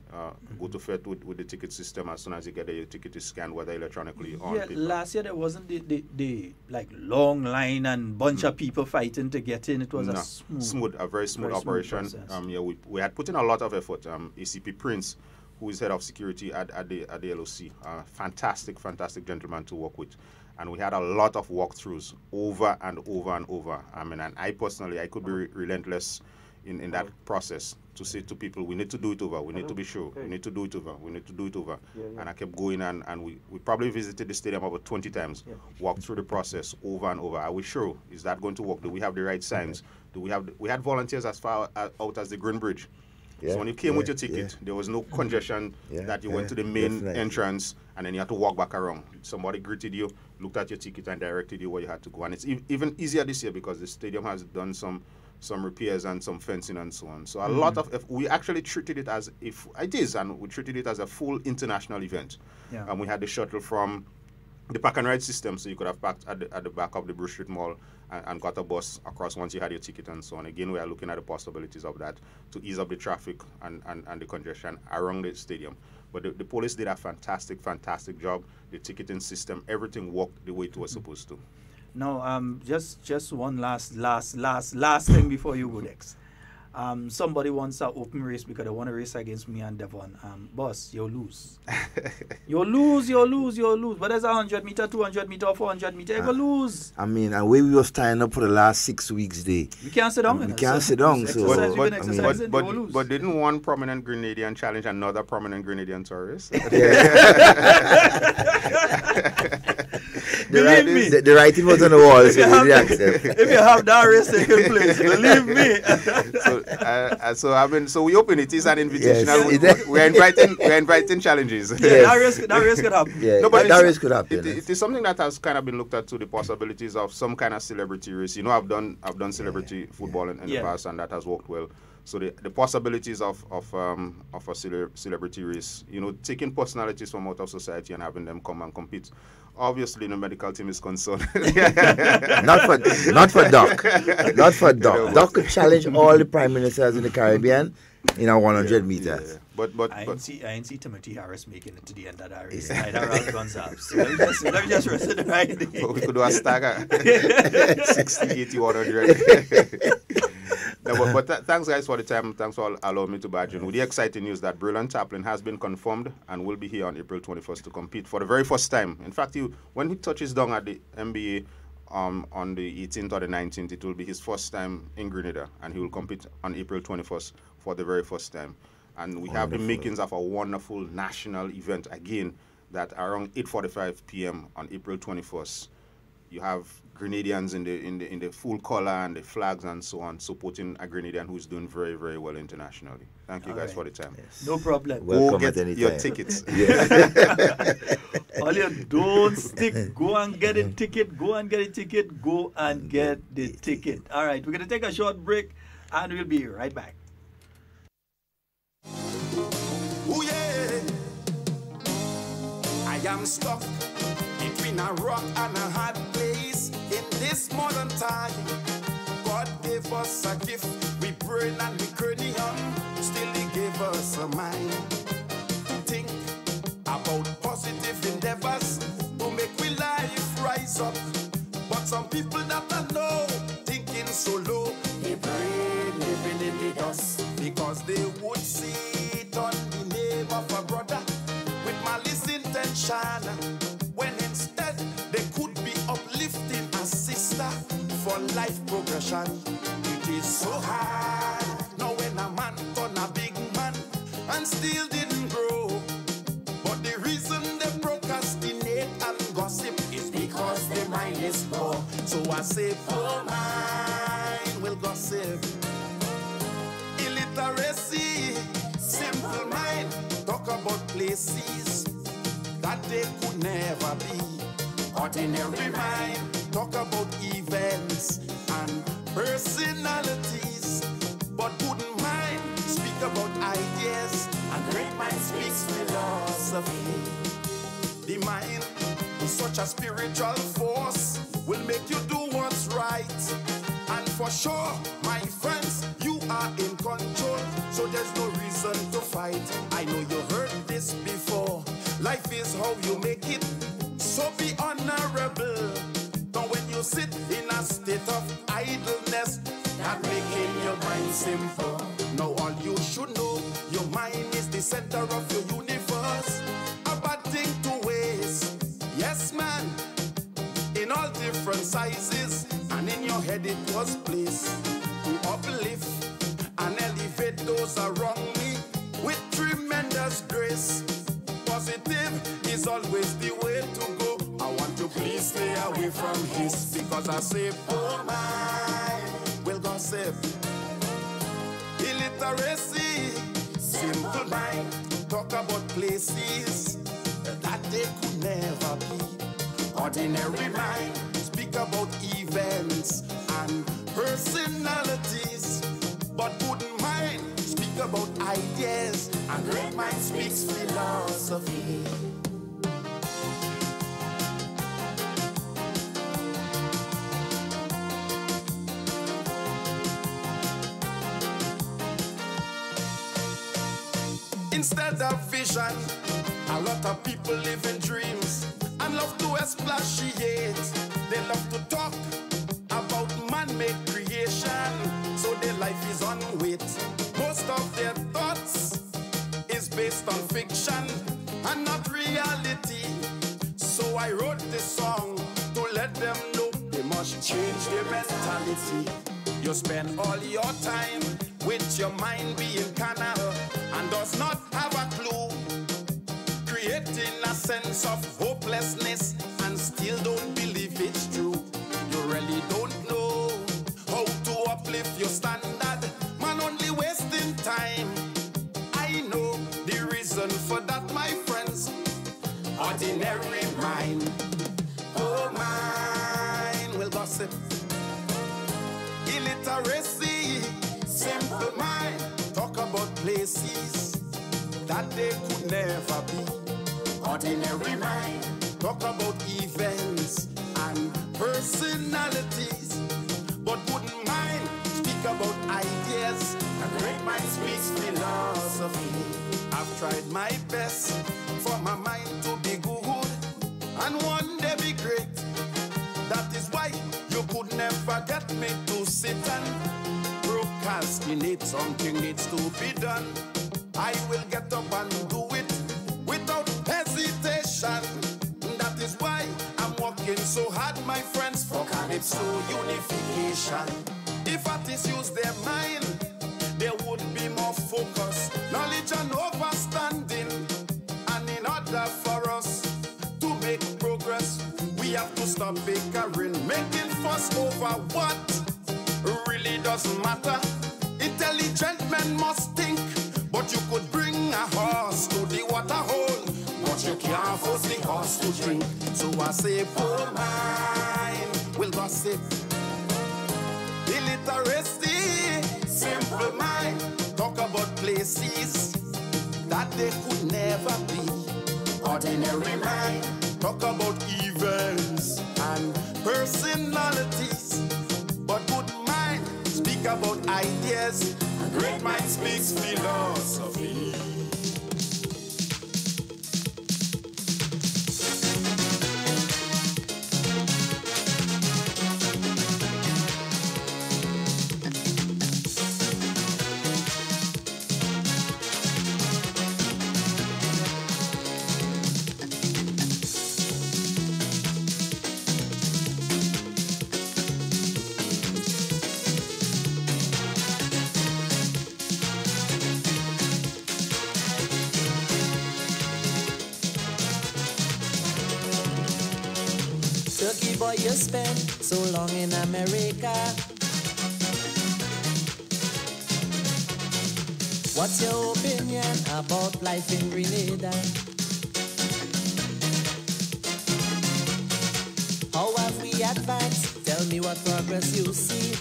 go to FET with the ticket system. As soon as you get there, your ticket is scanned, whether electronically or on paper. Last year there wasn't the long line and bunch of people fighting to get in. It was a very smooth operation. We had put in a lot of effort. ACP Prince, who is head of security at the LOC, fantastic gentleman to work with. And we had a lot of walkthroughs over and over and over. I mean, and I personally, I could be relentless in that process to say to people, we need to do it over, we need to be sure, we need to do it over, we need to do it over. And I kept going, and we probably visited the stadium about 20 times, walked through the process over and over. Are we sure? Is that going to work? Do we have the right signs? We had volunteers as far out as the Green Bridge. So when you came with your ticket, there was no congestion that you went to the main entrance and then you had to walk back around. Somebody greeted you, looked at your ticket and directed you where you had to go. And it's even easier this year because the stadium has done some repairs and some fencing and so on. So a lot of, we actually treated it as, we treated it as a full international event. And we had the shuttle from the park and ride system, so you could have parked at the back of the Bruce Street Mall and got a bus across once you had your ticket and so on. Again, we are looking at the possibilities of that to ease up the traffic and the congestion around the stadium. But the police did a fantastic job. The ticketing system, everything worked the way it was supposed to. Now, just one last thing before you go next. Somebody wants an open race because they want to race against me and Devon. Boss, you'll lose. You'll lose. But there's 100 meter, 200 meter, 400 meter, you will lose. I mean, and we was tying up for the last 6 weeks there. We can't sit down. We can't sit down. But didn't one prominent Grenadian challenge another prominent Grenadian tourist? The writing was on the wall, so if you have that race taking place, believe me. So we open it is an invitational. Yes. We're inviting challenges. Yes. That race could happen. Yeah, no, but that race could happen. It is something that has kind of been looked at to the possibilities of some kind of celebrity race. You know, I've done celebrity football in the past, and that has worked well. So the possibilities of a celebrity race, you know, taking personalities from out of society and having them come and compete. Obviously, the medical team is concerned. Not for Doc. Not for Doc. Doc could challenge all the prime ministers in the Caribbean in a 100 meters. Yeah. But I ain't see Timothy Harris making it to the end of that race. Neither Ralph Gonzalez. Let me just rest it right there. We could do a stagger. 60, 80, 100. No, but thanks, guys, for the time. Thanks for allowing me to badge in with the exciting news that Brilliant Chaplin has been confirmed and will be here on April 21st to compete for the very first time. In fact, when he touches down at the NBA on the 18th or the 19th, it will be his first time in Grenada, and he will compete on April 21st for the very first time. And we have the makings of a wonderful national event again, that around 8:45 p.m. on April 21st, you have Grenadians in the full color and the flags and so on, supporting a Grenadian who's doing very, very well internationally. Thank you guys for the time. Yes. No problem. Welcome go get your tickets. All you don't stick. Go and get a ticket. Go and get a ticket. Go and get the ticket. All right, we're going to take a short break and we'll be right back. Ooh, yeah. I am stuck between a rock and a hard place. In this modern time, God gave us a gift. We brain and we cranium, still He gave us a mind. Think about positive endeavors to make we life rise up. But some people that I know thinking so low, they brain living in the dust because they would see it on the name of a brother with malice intention, when instead they could be uplifting a sister for life progression. It is so hard now when a man turn a big man and still didn't grow. But the reason they procrastinate and gossip is because their mind is poor. So I say poor mind will gossip. Illiteracy, simple mind, talk about places that they could never be. Ordinary mind, talk about events and personalities, but wouldn't mind speak about ideas, and great mind speaks philosophy. The mind is such a spiritual force, will make you do what's right. And for sure, my friends, you are in control, so there's no reason to fight. I know you heard this before. Life is how you make it, so be honorable. But when you sit in a state of idleness, not making your mind simple. Now all you should know, your mind is the center of your universe. A bad thing to waste, yes man, in all different sizes. And in your head it was placed to uplift and elevate those around me with tremendous grace. Positive is always the way to go. I want to please stay away from his, because I say poor mind will gossip. Illiteracy, simple mind, talk about places that they could never be. Ordinary mind, speak about events and personalities, but wouldn't mind speak about ideas, and great mind speaks philosophy. instead of vision. A lot of people live in dreams and love to expatiate. They love to talk about man-made creation, so their life is on wait. Most of their thoughts is based on fiction and not reality. So I wrote this song to let them know they must change their mentality. You spend all your time with your mind being carnal and does not have a clue, creating a sense of hopelessness and still don't believe it's true. You really don't know how to uplift your standard, man, only wasting time. I know the reason for that, my friends. Ordinary mind, oh mine will gossip. Illiteracy, simple mind, talk about places that they could never be. Ordinary mind, talk about events and personalities, but wouldn't mind speak about ideas. A great mind speaks philosophy. I've tried my best for my mind to be good and one day be great. That is why you could never get me to sit and procrastinate. Something needs to be done. I will get up and do it without hesitation. That is why I'm working so hard, my friends, for Calypso unification. If artists use their mind, there would be more focus, knowledge and understanding. And in order for us to make progress, we have to stop bickering, making fuss over what really doesn't matter. Intelligent men must think, but you could bring a horse to the water hole, but you can't force the horse to drink. So I say, poor mind will gossip. Illiteracy, simple mind, talk about places that they could never be. Ordinary mind, talk about events and personalities, but good mind speak about ideas. A great mind speaks philosophy. Boy, you spent so long in America. What's your opinion about life in Grenada? How have we advanced? Tell me what progress you see.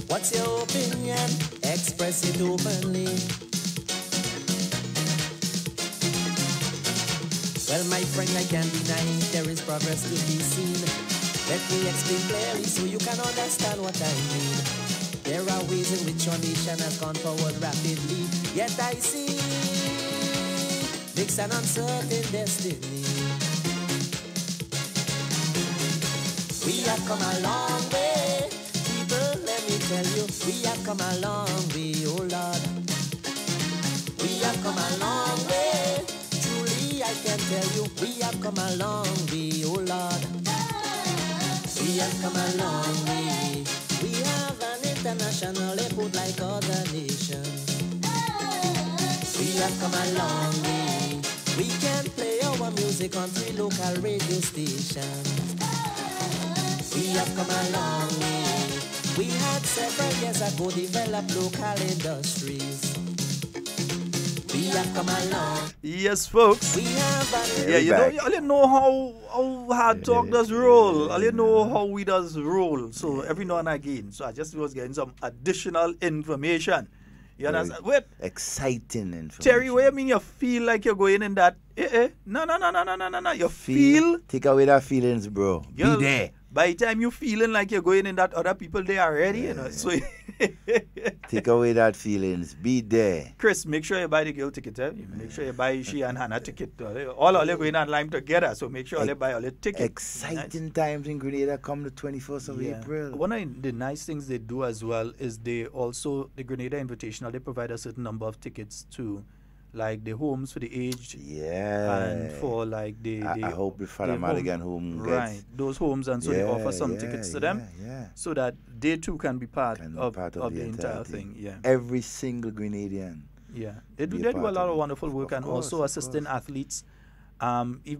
What's your opinion? Express it openly. Well, my friend, I can't deny there is progress to be seen. Let me explain clearly so you can understand what I mean. There are ways in which your nation has gone forward rapidly, yet I see mixed and uncertain destiny. We have come a long way, people, let me tell you. We have come a long way, oh Lord. We have come a long way. I can tell you, we have come a long way, oh Lord. We have come a long way. We have an international airport like other nations. We have come a long way. We can play our music on 3 local radio stations. We have come a long way. We had several years ago developed local industries. We have come along. Yes, folks. We have yeah, you know how hard talk does roll. You know how we does roll. So every now and again. So I just was getting some additional information. You understand? Wait. Exciting information. Terry, what you mean you feel like you're going in that? No. You feel. Take away that feelings, bro. Be there. By the time you feeling like you're going in that, other people they are ready, you know. So Take away that feelings. Be there. Chris, make sure you buy the girl ticket. Make sure you buy she and Hannah ticket. All of them going online together, so make sure they buy all the tickets. Exciting times in Grenada come the 21st of April. One of the nice things they do as well is they also, the Grenada Invitational, they provide a certain number of tickets to, like the homes for the aged. And for like I hope the Father Madigan home gets. Right, those homes, and so they offer some tickets to them so that they too can be part of the entire thing. Every single Grenadian. They do a lot of wonderful work, and also assisting athletes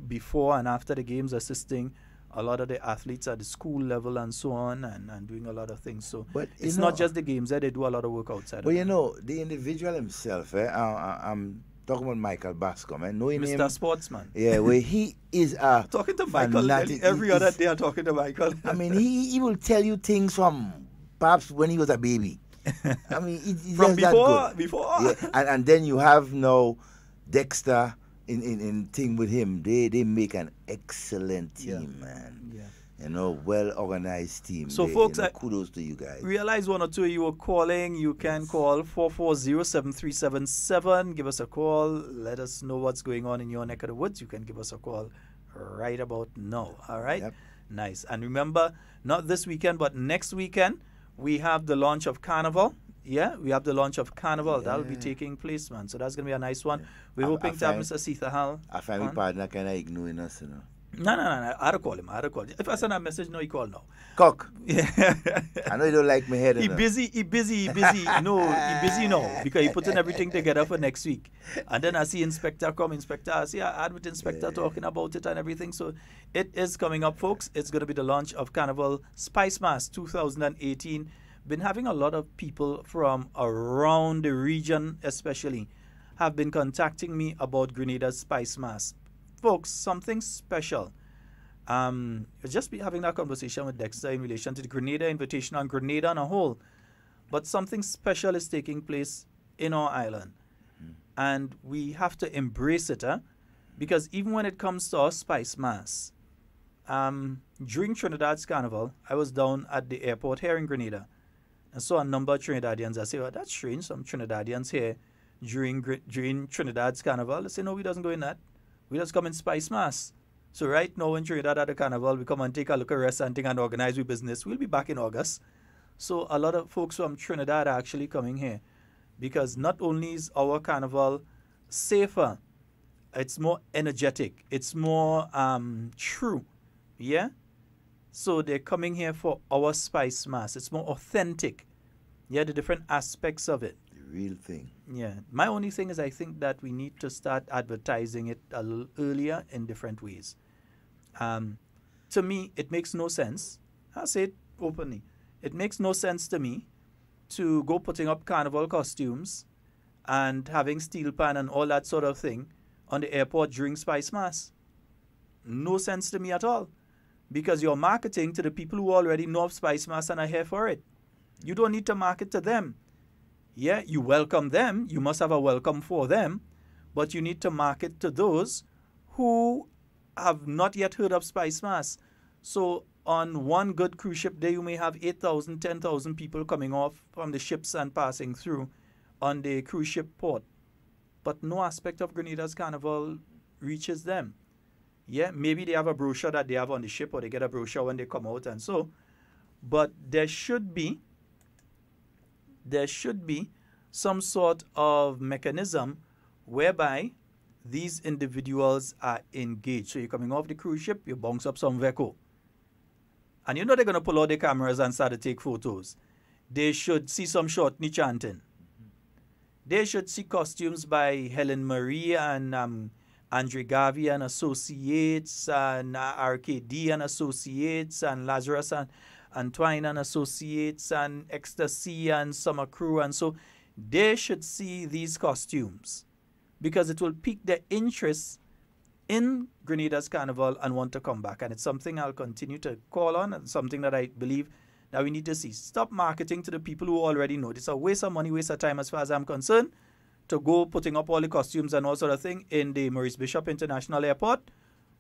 before and after the games, assisting a lot of the athletes at the school level and so on, and doing a lot of things. So but it's not just the games, they do a lot of work outside. But you know, the individual himself, I'm talking about Michael Bascom, knowing Mr. him, Sportsman. Yeah, where he is a talking to Michael every other day. I'm talking to Michael. I mean, he will tell you things from perhaps when he was a baby. I mean, he's from just before. Yeah, and then you have now Dexter in thing with him. They make an excellent team, man. You know, well organized team. So folks, kudos to you guys. Realize one or two of you are calling. You can call 440-7377. Give us a call. Let us know what's going on in your neck of the woods. You can give us a call right about now. All right? Nice. And remember, not this weekend, but next weekend, we have the launch of Carnival. Yeah, we have the launch of Carnival. That'll be taking place, man. So that's going to be a nice one. We're hoping to have Mr. Sita Hall. I find my partner kind of ignoring us, you know. No. I'll call him. If I send a message, no, he call now. Cock. I know you don't like my head. He busy. No, he busy now because he putting everything together for next week. And then I see Inspector come. Inspector, I see I had with Inspector talking about it and everything. So it is coming up, folks. It's going to be the launch of Carnival Spice Mass 2018. Been having a lot of people from around the region, especially, have been contacting me about Grenada's Spice Mass. Folks, something special. Just be having that conversation with Dexter in relation to the Grenada Invitational and Grenada on a whole. But something special is taking place in our island. And we have to embrace it, because even when it comes to our Spice Mass, during Trinidad's Carnival, I was down at the airport here in Grenada and saw a number of Trinidadians. I say, well, that's strange, some Trinidadians here during Trinidad's Carnival. They say, no, we doesn't go in that. We just come in Spice Mass. So right now in Trinidad at the Carnival, we come and take a look at rest and thing and organize with business. We'll be back in August. So a lot of folks from Trinidad are actually coming here because not only is our Carnival safer, it's more energetic, it's more true. Yeah? So they're coming here for our Spice Mass. It's more authentic. Yeah, the different aspects of it. Real thing. Yeah. My only thing is I think that we need to start advertising it a little earlier in different ways. To me, it makes no sense. I'll say it openly. It makes no sense to me to go putting up carnival costumes and having steel pan and all that sort of thing on the airport during Spice Mass. No sense to me at all. Because you're marketing to the people who already know of Spice Mass and are here for it. You don't need to market to them. Yeah, you welcome them. You must have a welcome for them. But you need to market to those who have not yet heard of Spice Mass. So on one good cruise ship day, you may have 8,000, 10,000 people coming off from the ships and passing through on the cruise ship port. But no aspect of Grenada's Carnival reaches them. Yeah, maybe they have a brochure that they have on the ship or they get a brochure when they come out and so. But there should be some sort of mechanism whereby these individuals are engaged. So you're coming off the cruise ship, you bounce up some vehicle. And you know they're going to pull out the cameras and start to take photos. They should see some shortney chanting. They should see costumes by Helen Marie and Andre Garvey and Associates and RKD and Associates and Lazarus and Antoine and Associates and Ecstasy and Summer Crew, and so they should see these costumes because it will pique their interest in Grenada's Carnival and want to come back. And it's something I'll continue to call on and something that I believe that we need to see. Stop marketing to the people who already know. It's a waste of money, waste of time as far as I'm concerned to go putting up all the costumes and all sort of thing in the Maurice Bishop International Airport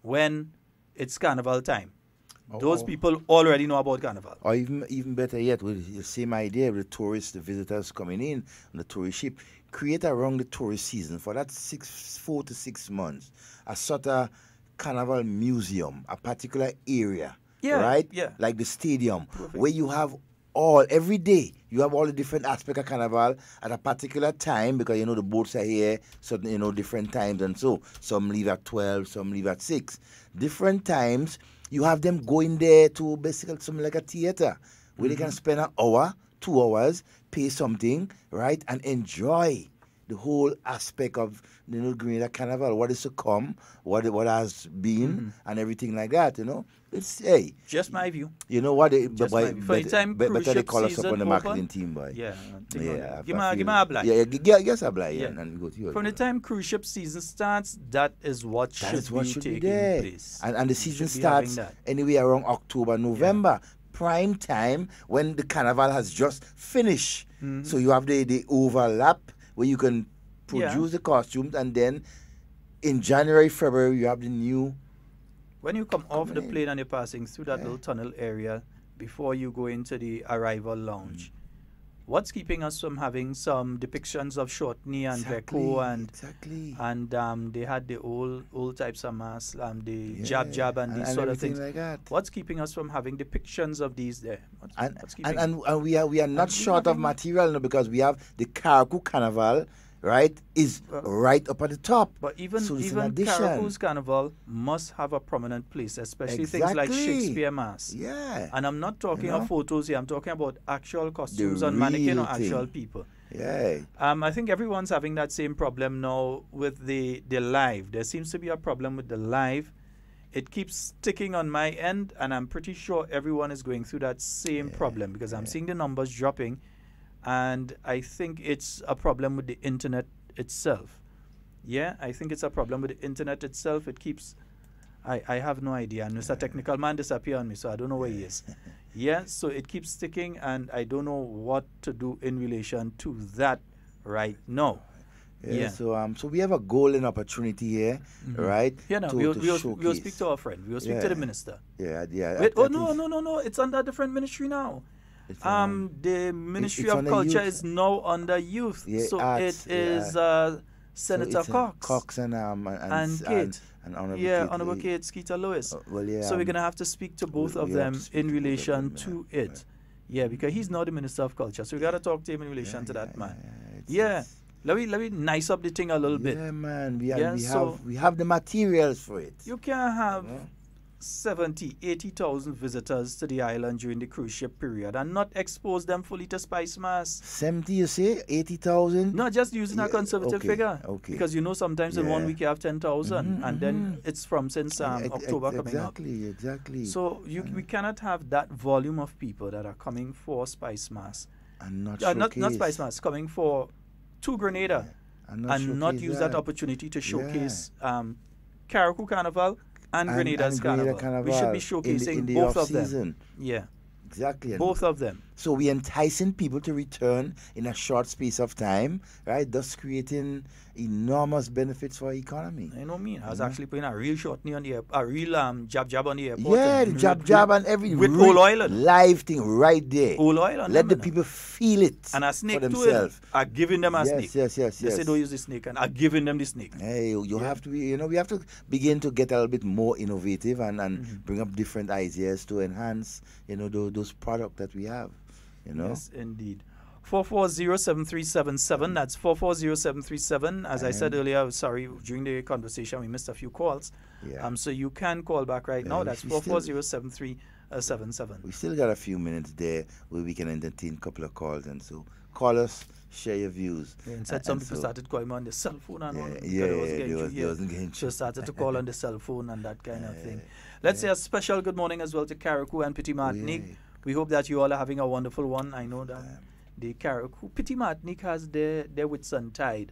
when it's Carnival time. Those people already know about Carnival. Or even better yet, with the same idea with the tourists, the visitors coming in on the tourist ship, create around the tourist season for that 4 to 6 months a sort of Carnival museum, a particular area, right? Yeah. Like the stadium, Perfect. where you have every day, you have all the different aspects of Carnival at a particular time, because, the boats are here, so, different times, and so some leave at 12, some leave at 6. Different times, you have them going there to basically something like a theater, where they can spend an hour, 2 hours, pay something, right, and enjoy the whole aspect of Grenada Carnival, what is to come, what has been, and everything like that. It's just my view. You know what? For the time cruise better they ship call us up on the season marketing open. team, boy. Yeah, Give me a blind. Yeah, guess a blind. Yeah, and go to you. From the time cruise ship season starts, that is what should be taking place. And the season starts anyway around October, November. Prime time when the Carnival has just finished. So you have the overlap where you can produce the costumes, and then in January, February, you have the new. When you come off the plane and you're passing through that little tunnel area before you go into the arrival lounge, what's keeping us from having some depictions of Shortney and Veco and they had the old types of masks, the jab and these sort of things. Like that. What's keeping us from having depictions of these there? And we are not short of material now, because we have the Carriacou Carnival, right, is right up at the top. But even addition. Carriacou's Carnival must have a prominent place, especially things like Shakespeare Mass. Yeah. And I'm not talking of photos here. I'm talking about actual costumes on mannequin or actual people. Yeah. I think everyone's having that same problem now with the live. There seems to be a problem with the live. It keeps sticking on my end, and I'm pretty sure everyone is going through that same problem, because I'm seeing the numbers dropping. And I think it's a problem with the internet itself. Yeah, I think it's a problem with the internet itself. It keeps... I have no idea. And Mr. Technical Man disappeared on me, so I don't know where he is. Yeah, so it keeps sticking, and I don't know what to do in relation to that right now. Yeah. So we have a golden opportunity here, right? Yeah, no, we'll speak to our friend. We'll speak to the minister. Yeah. Wait, no. It's under a different ministry now. The Ministry of Culture is now under youth, so arts, it is Senator Cox and Kate. Honorable Kate Skeeter Lewis. So we're gonna have to speak to both of them in relation to it. Yeah, because he's not the Minister of Culture, so we gotta talk to him in relation to that man. Let me nice up the thing a little bit. Yeah, man. We have the materials for it. You can't have 70, 80,000 visitors to the island during the cruise ship period and not expose them fully to Spice Mass. 70, you say? 80,000? No, just using a conservative figure. Okay. Because sometimes in 1 week you have 10,000, and then it's from since October coming up. Exactly. So we cannot have that volume of people that are coming for Spice Mass. And not Spice Mass, coming to Grenada and not use that opportunity to showcase Carriacou Carnival and Grenada's Carnival. We should be showcasing in the both of them. Yeah. Exactly. Both of them. So we're enticing people to return in a short space of time, right? Thus creating enormous benefits for our economy. I know me. I was actually putting a real shortney on the a real jab on the airport. Yeah, the jab and everything. With Old Island. Live thing right there. Old Island. Let the people feel it. And a snake for to themselves. it. Are giving them a snake. Yes. They say don't use the snake and are giving them the snake. Hey, you have to be, we have to begin to get a little bit more innovative and bring up different ideas to enhance, those products that we have. Yes, indeed. 440-7377. That's 440-7377. As I said earlier, sorry, during the conversation we missed a few calls. Yeah. So you can call back right now. That's 440-7377. We still got a few minutes there where we can entertain a couple of calls, and so call us, share your views. Yeah, and some people started calling me on the cell phone and all. They wasn't getting so started to call on the cell phone and that kind of thing. Let's say a special good morning as well to Carriacou and Petit Martinique. We hope that you all are having a wonderful one. I know that the Carriacou, Petit Martinique has their Whitsuntide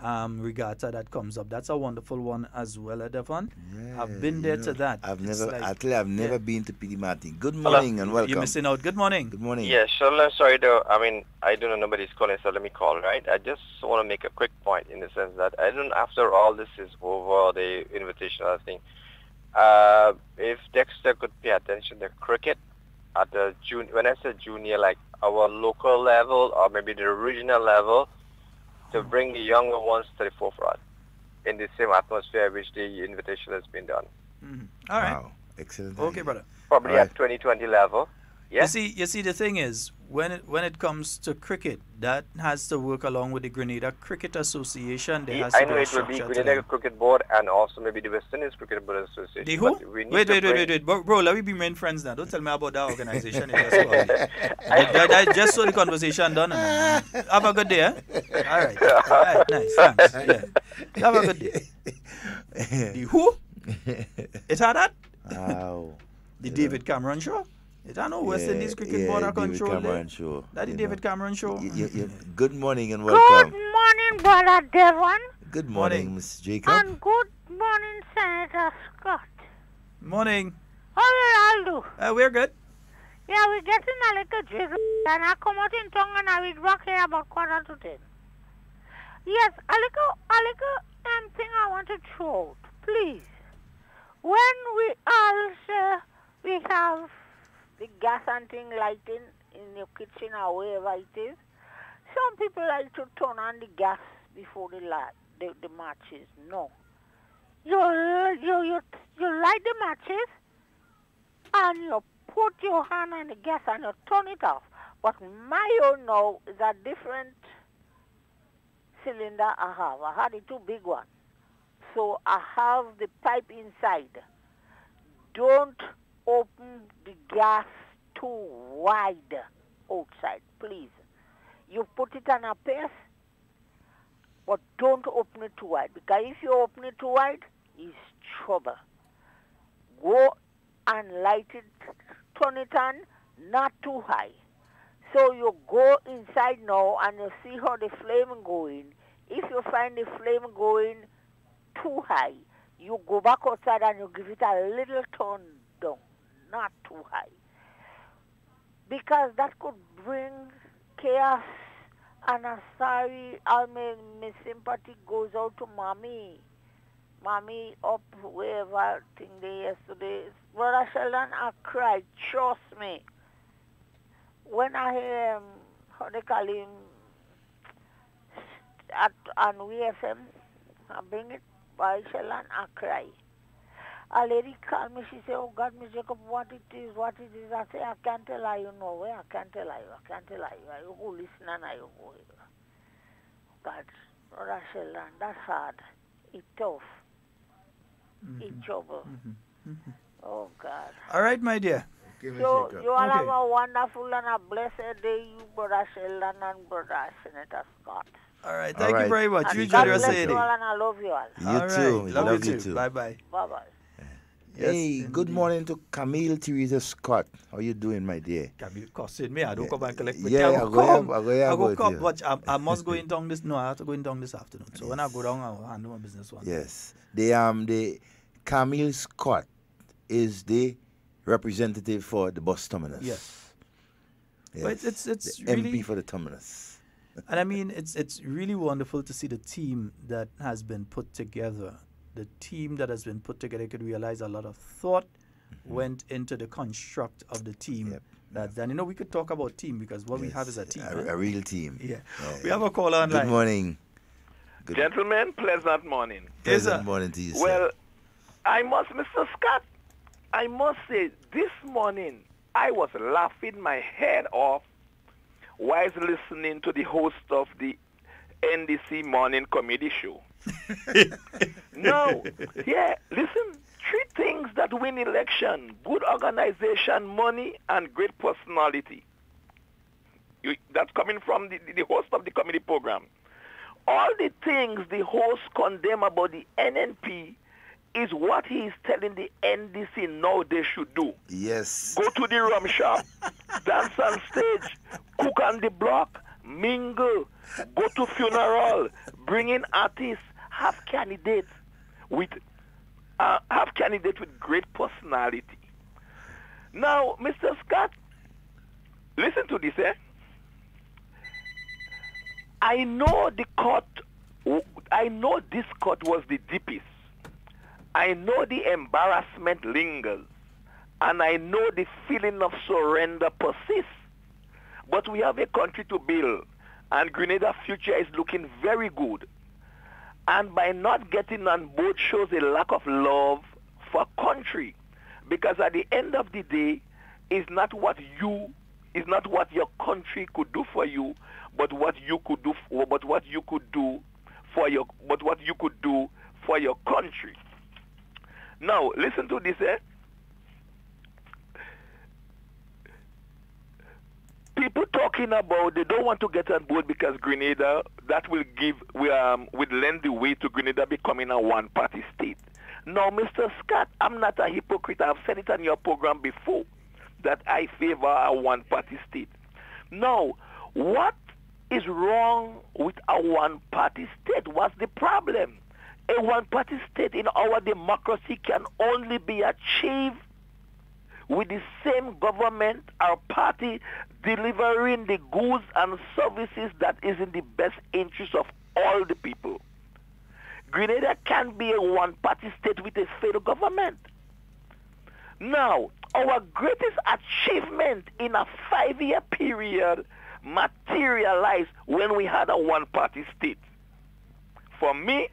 regatta that comes up. That's a wonderful one as well, Devon. Yeah, I've been there to that. I've never been to Petit Martinique. Good morning and welcome. You're missing out. Good morning. Good morning. Yeah, Sheldon, sorry though. I mean, I don't know, nobody's calling, so let me call, right? I just want to make a quick point in the sense that I don't, after all this is over, the invitational thing, if Dexter could pay attention to cricket at the when I say junior, like our local level or maybe the regional level, to bring the younger ones to the forefront in the same atmosphere which the invitation has been done. All right. Wow. Excellent. Okay, brother. Probably at 2020 level. Yeah. You see, the thing is, when it comes to cricket, that has to work along with the Grenada Cricket Association. There has I to know be a it will be structure to Grenada them. Cricket Board and also maybe the West Indies Cricket Board Association. The who? But we need Wait, to bring- bro, let me be main friends now. Don't tell me about that organization. You just called me. I just saw the conversation done. Have a good day, eh? All right, nice, thanks. Yeah. Have a good day. The who? It had that? Wow. The David Cameron show? It I know West Indies Cricket Board are David controlled. Cameron show. That the You David Cameron show? Good morning and Good welcome. morning, Brother Devon. Good morning, Miss Jacob. And good morning, Senator Scott. Morning. How are you all do? We're good. Yeah, we're getting a little jiggle. And I come out in tongue and I will rock here about 9:45. Yes, a little thing I want to throw out. Please. When we all say we have the gas and thing lighting in your kitchen or wherever it is, some people like to turn on the gas before the matches. No. You light the matches and you put your hand on the gas and you turn it off. But my own now is a different cylinder I have. I had the two big ones. So I have the pipe inside. Don't open the gas too wide outside, please. You put it on a pace, but don't open it too wide. Because if you open it too wide, it's trouble. Go and light it, turn it on, not too high. So you go inside now and you see how the flame going. If you find the flame going too high, you go back outside and you give it a little turn down, not too high. Because that could bring chaos, and I'm sorry, my sympathy goes out to Mommy. Mommy up wherever thing there yesterday. Brother Sheldon, I cried, trust me. When I hear how they call him, on WFM, I bring it by Sheldon, I cry. A lady called me, she said, oh God, Miss Jacob, what it is. I say, I can't tell her, you know where, I can't tell her. You go listen and you go here. God, Brother Sheldon, that's hard. It's tough. It's trouble. Oh God. All right, my dear. So you all have a wonderful and a blessed day, you Brother Sheldon and Brother Senator Scott. All right, thank you very much. You enjoy the rest of the day. You all and I love you all. You too. Love you too. Bye-bye. Bye-bye. Hey, good morning to Camille Teresa Scott. How you doing, my dear? Camille cussing me. I don't come and collect me. Yeah, I go come. you. But I must go in down this. No, I have to go in down this afternoon. So when I go down, I'll handle my business one. Yes. The Camille Scott is the representative for the bus terminus. Yes. Yes. But it's the really MP for the terminus. And I mean, it's really wonderful to see the team that has been put together. The team that has been put together, you could realize a lot of thought went into the construct of the team. Then, you know, we could talk about team because what we have is a team. A real team. Yeah. We have a caller online. Good morning. Gentlemen, pleasant morning. Pleasant morning to you, Well, Mr. Scott, I must say, this morning I was laughing my head off while listening to the host of the NDC Morning Comedy Show. No, yeah, listen, 3 things that win election: good organization, money, and great personality. That's coming from the host of the comedy program. All the things the host condemn about the NNP is what he is telling the NDC now they should do. Yes. Go to the rum shop, dance on stage, cook on the block, mingle, go to funeral, bring in artists, have candidates with great personality. Now, Mr. Scott, listen to this, eh? I know this court was the deepest. I know the embarrassment lingers, and I know the feeling of surrender persists. But we have a country to build, and Grenada's future is looking very good. And by not getting on board shows a lack of love for country, because at the end of the day, it's not what your country could do for you, but what you could do for your country. Now, listen to this. People talking about they don't want to get on board because Grenada, that will lend the way to Grenada becoming a one-party state. Now, Mr. Scott, I'm not a hypocrite. I've said it on your program before that I favor a one-party state. Now, what is wrong with a one-party state? What's the problem? A one-party state in our democracy can only be achieved with the same government or party delivering the goods and services that is in the best interest of all the people. Grenada can be a one-party state with a failed government. Now, our greatest achievement in a 5-year period materialized when we had a one-party state. For me,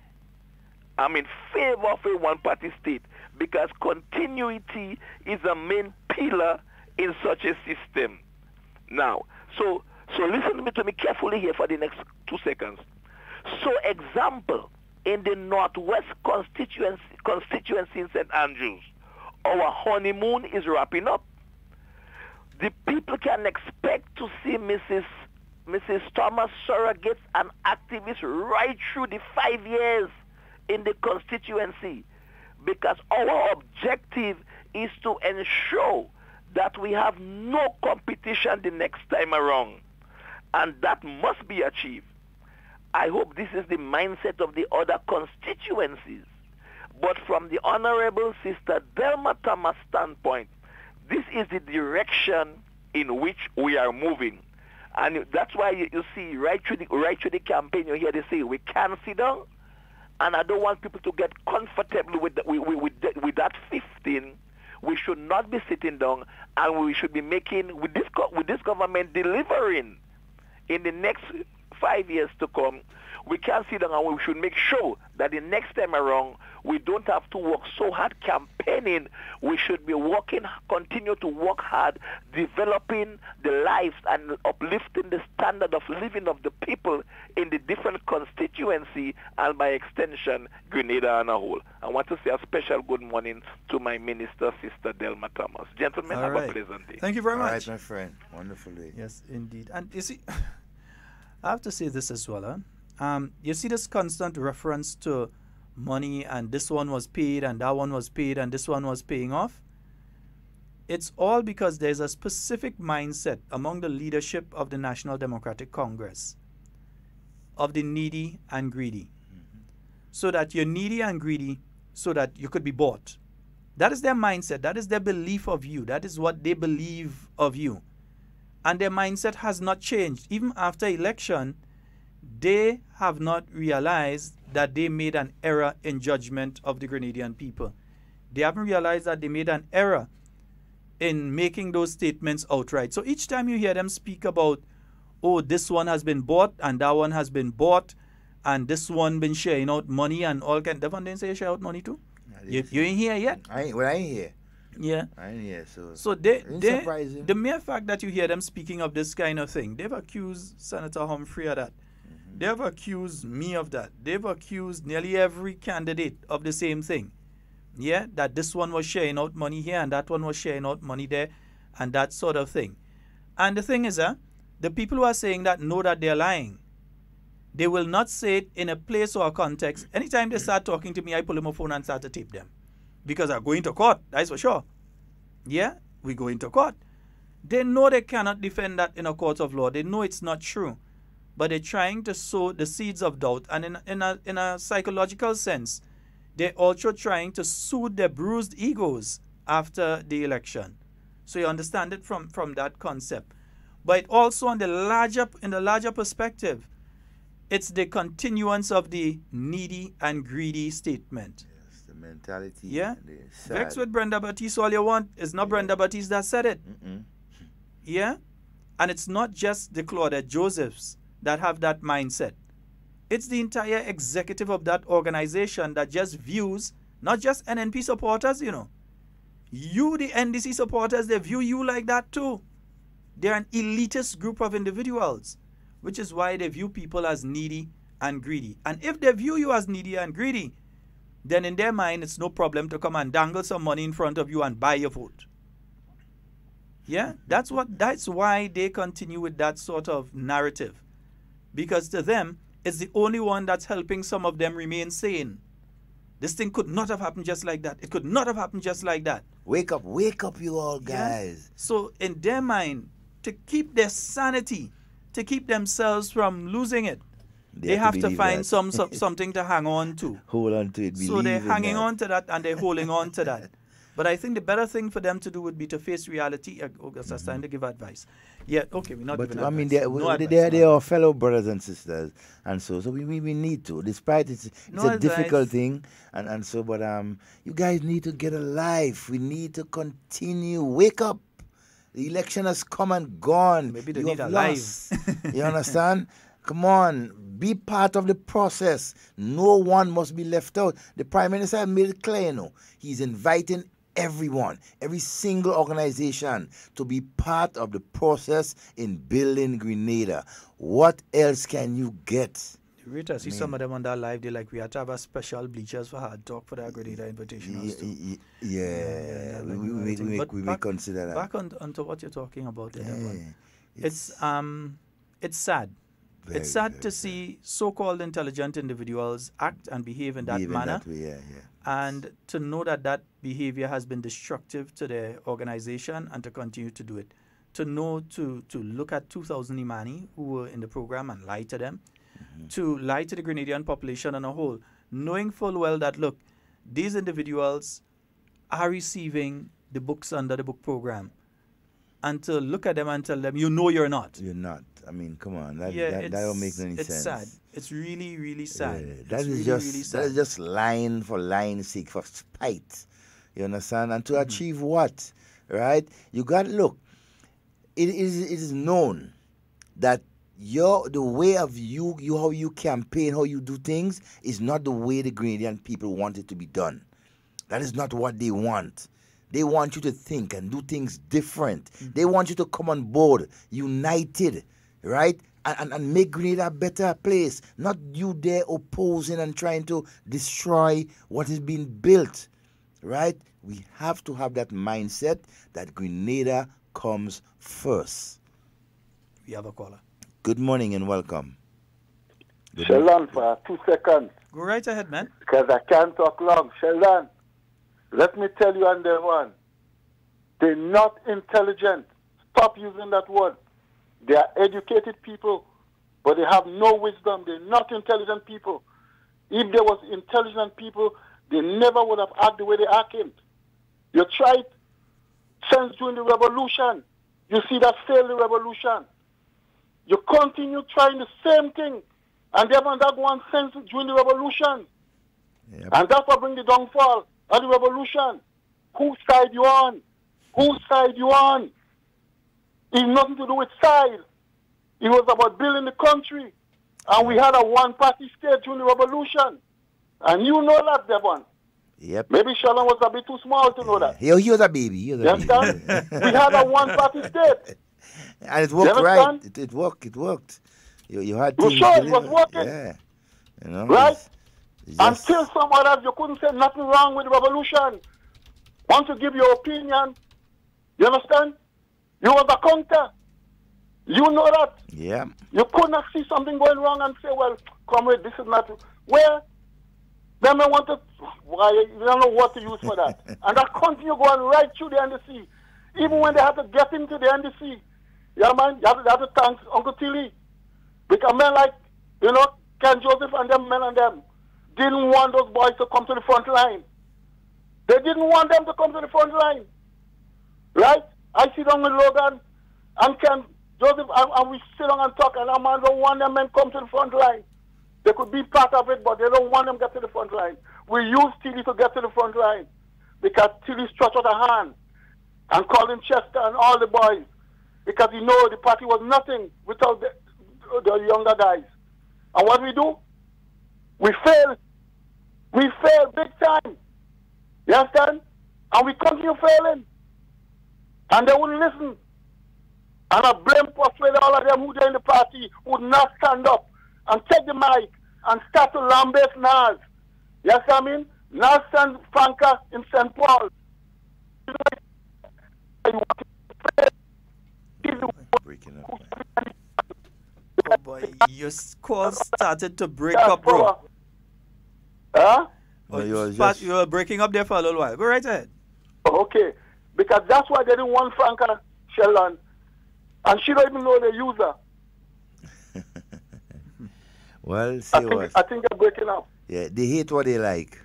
I'm in favor of a one-party state because continuity is a main pillar in such a system. Now, so listen to me carefully here for the next 2 seconds. So, example, in the Northwest constituency in St. Andrews, our honeymoon is wrapping up. The people can expect to see Mrs. Thomas surrogates and activists right through the 5 years in the constituency, because our objective is to ensure that we have no competition the next time around, and that must be achieved. I hope this is the mindset of the other constituencies. But from the Honorable Sister Delma Thomas' standpoint, this is the direction in which we are moving. And that's why you see right through the campaign, you hear they say, we can't sit down. And I don't want people to get comfortable with that 15. We should not be sitting down, and we should be making, with this government delivering in the next 5 years to come. We can't sit down, and we should make sure that the next time around we don't have to work so hard campaigning. We should be continue to work hard, developing the lives and uplifting the standard of living of the people in the different constituency and by extension, Grenada on a whole. I want to say a special good morning to my minister, Sister Delma Thomas. Gentlemen, have a pleasant day. Thank you very much. All right, my friend. Wonderful day. Yes, indeed. And you see, I have to say this as well. You see this constant reference to money, and this one was paid, and that one was paid, and this one was paying off. It's all because there's a specific mindset among the leadership of the National Democratic Congress of the needy and greedy. So that you're needy and greedy so that you could be bought. That is their mindset. That is their belief of you. That is what they believe of you. And their mindset has not changed. Even after election, they have not realized that they made an error in judgment of the Grenadian people. They haven't realized that they made an error in making those statements outright. So each time you hear them speak about, oh, this one has been bought and that one has been bought and this one been sharing out money and all kind. Devon didn't say share out money too? You ain't here yet? I ain't here. Yeah. I ain't here, so the mere fact that you hear them speaking of this kind of thing, they've accused Senator Humphrey of that. They've accused me of that. They've accused nearly every candidate of the same thing. Yeah, that this one was sharing out money here and that one was sharing out money there and that sort of thing. And the thing is, the people who are saying that know that they're lying. They will not say it in a place or a context. Anytime they start talking to me, I pull them a phone and start to tape them. Because I'm going to court, that's for sure. Yeah, we go into court. They know they cannot defend that in a court of law. They know it's not true. But they're trying to sow the seeds of doubt. And in a psychological sense, they're also trying to soothe their bruised egos after the election. So you understand it from that concept. But also in the larger perspective, it's the continuance of the needy and greedy statement. Yes, mentality. Yeah. Vex with Brenda Batiste all you want. It's not Brenda Batiste that said it. Yeah. And it's not just the Claudette Josephs that have that mindset. It's the entire executive of that organization that just views not just NNP supporters, you know. You, the NDC supporters, they view you like that too. They're an elitist group of individuals, which is why they view people as needy and greedy. And if they view you as needy and greedy, then in their mind, it's no problem to come and dangle some money in front of you and buy your vote. Yeah, that's why they continue with that sort of narrative. Because to them, it's the only one that's helping some of them remain sane. This thing could not have happened just like that. It could not have happened just like that. Wake up, you all guys. Yeah? So in their mind, to keep their sanity, to keep themselves from losing it, they have to find something to hang on to. Hold on to it. So they're hanging on to that and they're holding on to that. But I think the better thing for them to do would be to face reality. August is trying to give advice. Yeah, okay, we're not giving advice. I mean, they are fellow brothers and sisters, and so we need to, despite it's a difficult thing, and so, but you guys need to get a life. We need to continue. Wake up. The election has come and gone. Maybe they need a life. You understand? Come on, be part of the process. No one must be left out. The Prime Minister made it clear, he's inviting everyone, every single organization to be part of the process in building Grenada. What else can you get? Rita, see some of them on that live, they like, we have to have a special bleachers for hard talk for the Grenada Invitational too. Yeah, we may consider that. Back onto what you're talking about there, it's sad. It's sad to see so-called intelligent individuals act and behave in that manner. And to know that behavior has been destructive to their organization and to continue to do it. To know, to look at 2,000 Imani who were in the program and lie to them. To lie to the Grenadian population on a whole. Knowing full well that, look, these individuals are receiving the books under the book program. And to look at them and tell them, you know you're not. You're not. I mean, come on. That don't make any sense. It's sad. It's really, really sad. Yeah, that is just lying for lying's sake, for spite. You understand? And to achieve what? Right? You got, look, it is known that the way of how you campaign, how you do things, is not the way the Grenadian people want it to be done. That is not what they want. They want you to think and do things different. They want you to come on board, united, right? And make Grenada a better place. Not you there opposing and trying to destroy what is being built, right? We have to have that mindset that Grenada comes first. We have a caller. Good morning and welcome. Sheldon, for 2 seconds. Go right ahead, man. Because I can't talk long. Sheldon, let me tell you on their one. They're not intelligent. Stop using that word. They are educated people, but they have no wisdom. They're not intelligent people. If there was intelligent people, they never would have acted the way they acted. You tried since during the revolution. You see that failed the revolution. You continue trying the same thing, and they haven't done one since during the revolution. Yep. And that's what brings the downfall of the revolution. Whose side you on? Whose side you on? It's nothing to do with side. It was about building the country. And we had a one-party state during the revolution. And you know that, Devon. Yep. Maybe Sheldon was a bit too small to know that. He was a baby. You understand? We had a one-party state. And it worked right. It worked. You had you sure it was working? Yeah. You know, right? Until some others, you couldn't say nothing wrong with the revolution. Once you give your opinion, you understand? You was a counter. You know that. Yeah. You could not see something going wrong and say, well, comrade, this is not... Where? Then they want to... Why? You don't know what to use for that. And that continue going right through the NDC. Even when they had to get into the NDC. Yeah, man, you have to thank Uncle Tilly. Because men like, Ken Joseph and them men and them didn't want those boys to come to the front line. They didn't want them to come to the front line. Right? I sit down with Logan and Ken Joseph and we sit down and talk, and our man don't want them men come to the front line. They could be part of it, but they don't want them to get to the front line. we used Tilly to get to the front line because Tilly stretched out a hand and Colin Chester and all the boys because he know the party was nothing without the younger guys. And what we do? We fail. We fail big time. You understand? And we continue failing. And they wouldn't listen. And I blame persuade all of them who are in the party would not stand up and take the mic and start to lambast Nas. You understand what I mean? Nas and Franca in St. Paul. Oh boy, your call started to break up, bro. Huh? Oh, you were breaking up there for a little while. Go right ahead. Okay. Because that's why they didn't want Franca Sheldon. And she don't even know they use her. Well, see what? I think they're breaking up. Yeah, they hate what they like.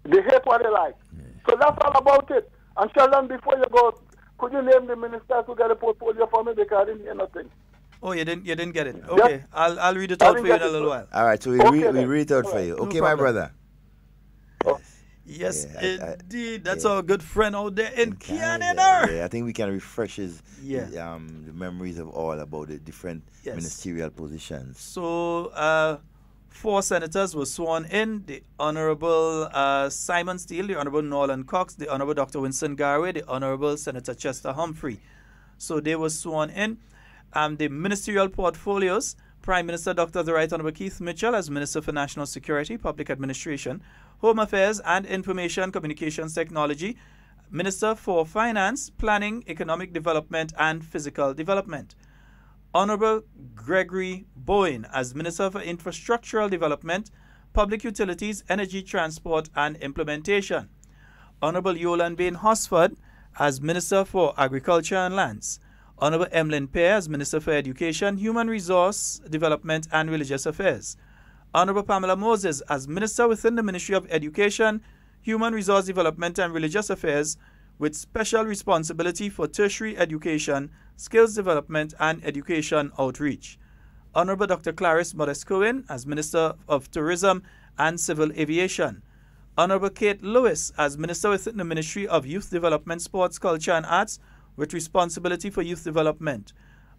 They hate what they like. Yeah. So that's all about it. And Sheldon, before you go, could you name the ministers who got a portfolio for me? Because I didn't hear nothing. Oh, you didn't get it. Okay, yes. I'll read it out for you in a little while. All right, so we read it out for you. Okay, my brother. Yes, indeed. That's our good friend out there in Canada. Yeah, I think we can refresh the memories of all about the different ministerial positions. So, 4 senators were sworn in. The Honorable Simon Steele, the Honorable Nolan Cox, the Honorable Dr. Winston Garway, the Honorable Senator Chester Humphrey. So they were sworn in. The ministerial portfolios: Prime Minister Dr. The Right Honorable Keith Mitchell as Minister for National Security, Public Administration, Home Affairs and Information Communications Technology, Minister for Finance, Planning, Economic Development and Physical Development. Honorable Gregory Bowen as Minister for Infrastructural Development, Public Utilities, Energy, Transport and Implementation. Honorable Yolan Bain Hosford as Minister for Agriculture and Lands. Honorable Emlyn Pear as Minister for Education, Human Resource Development and Religious Affairs. Honorable Pamela Moses as Minister within the Ministry of Education, Human Resource Development and Religious Affairs, with special responsibility for tertiary education, skills development and education outreach. Honorable Dr. Clarice Modest-Cohen as Minister of Tourism and Civil Aviation. Honorable Kate Lewis as Minister within the Ministry of Youth Development, Sports, Culture and Arts, with responsibility for youth development.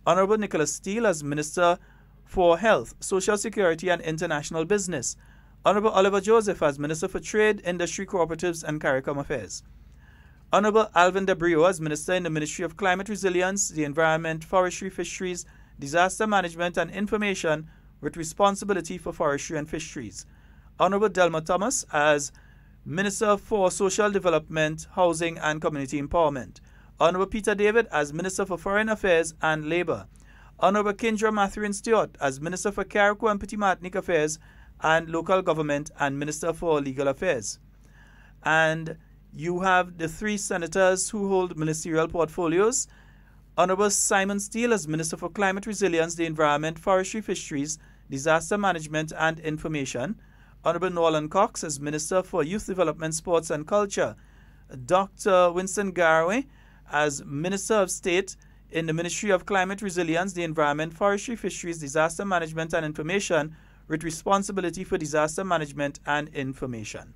Honorable Nicholas Steele as Minister for Health, Social Security and International Business. Honorable Oliver Joseph as Minister for Trade, Industry, Cooperatives and CARICOM Affairs. Honorable Alvin Debrio as Minister in the Ministry of Climate Resilience, the Environment, Forestry, Fisheries, Disaster Management and Information, with responsibility for forestry and fisheries. Honorable Delma Thomas as Minister for Social Development, Housing and Community Empowerment. Honorable Peter David as Minister for Foreign Affairs and Labour. Honorable Kendra Mathurin Stewart as Minister for Carriacou and Petit Martinique Affairs and Local Government and Minister for Legal Affairs. And you have the 3 senators who hold ministerial portfolios. Honorable Simon Steele as Minister for Climate Resilience, the Environment, Forestry, Fisheries, Disaster Management and Information. Honorable Nolan Cox as Minister for Youth Development, Sports and Culture. Dr. Winston Garway as Minister of State in the Ministry of Climate Resilience, the Environment, Forestry, Fisheries, Disaster Management and Information, with responsibility for disaster management and information.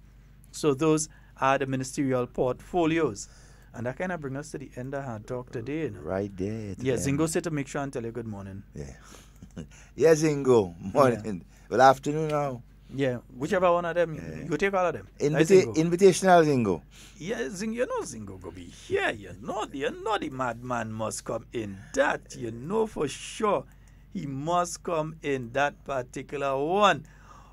So those are the ministerial portfolios. And that kind of brings us to the end of our talk today. You know? Right there. Yeah, Zingo said to make sure and tell you good morning. Yeah. Yes, Zingo. Morning. Yeah. Good afternoon now. Yeah, whichever one of them, you take all of them. Invitational Zingo. Yeah, Zingo, you know Zingo go be here. You know the madman must come in. That you know for sure. He must come in that particular one.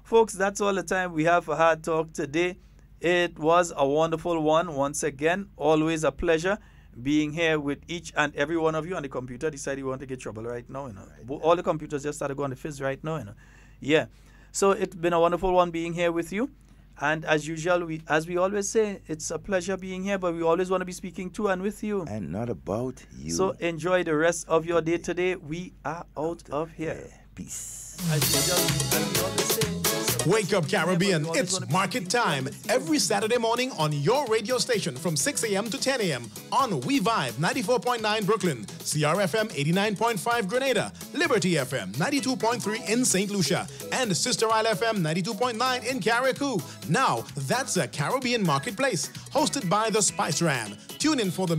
Folks, that's all the time we have for Hard Talk today. It was a wonderful one. Once again, always a pleasure being here with each and every one of you. And the computer decided you want to get trouble right now. You know, right. All the computers just started going to fizz right now. You know, yeah. So it's been a wonderful one being here with you. And as usual, as we always say, it's a pleasure being here, but we always want to be speaking to and with you. And not about you. So enjoy the rest of your day today. We are out of here. Peace. As usual, as we always say, Wake up, Caribbean. It's market time every Saturday morning on your radio station from 6 a.m. to 10 a.m. on We Vibe 94.9 Brooklyn, CRFM 89.5 Grenada, Liberty FM 92.3 in St. Lucia, and Sister Isle FM 92.9 in Carriacou. Now, that's a Caribbean marketplace hosted by the Spice Ram. Tune in for the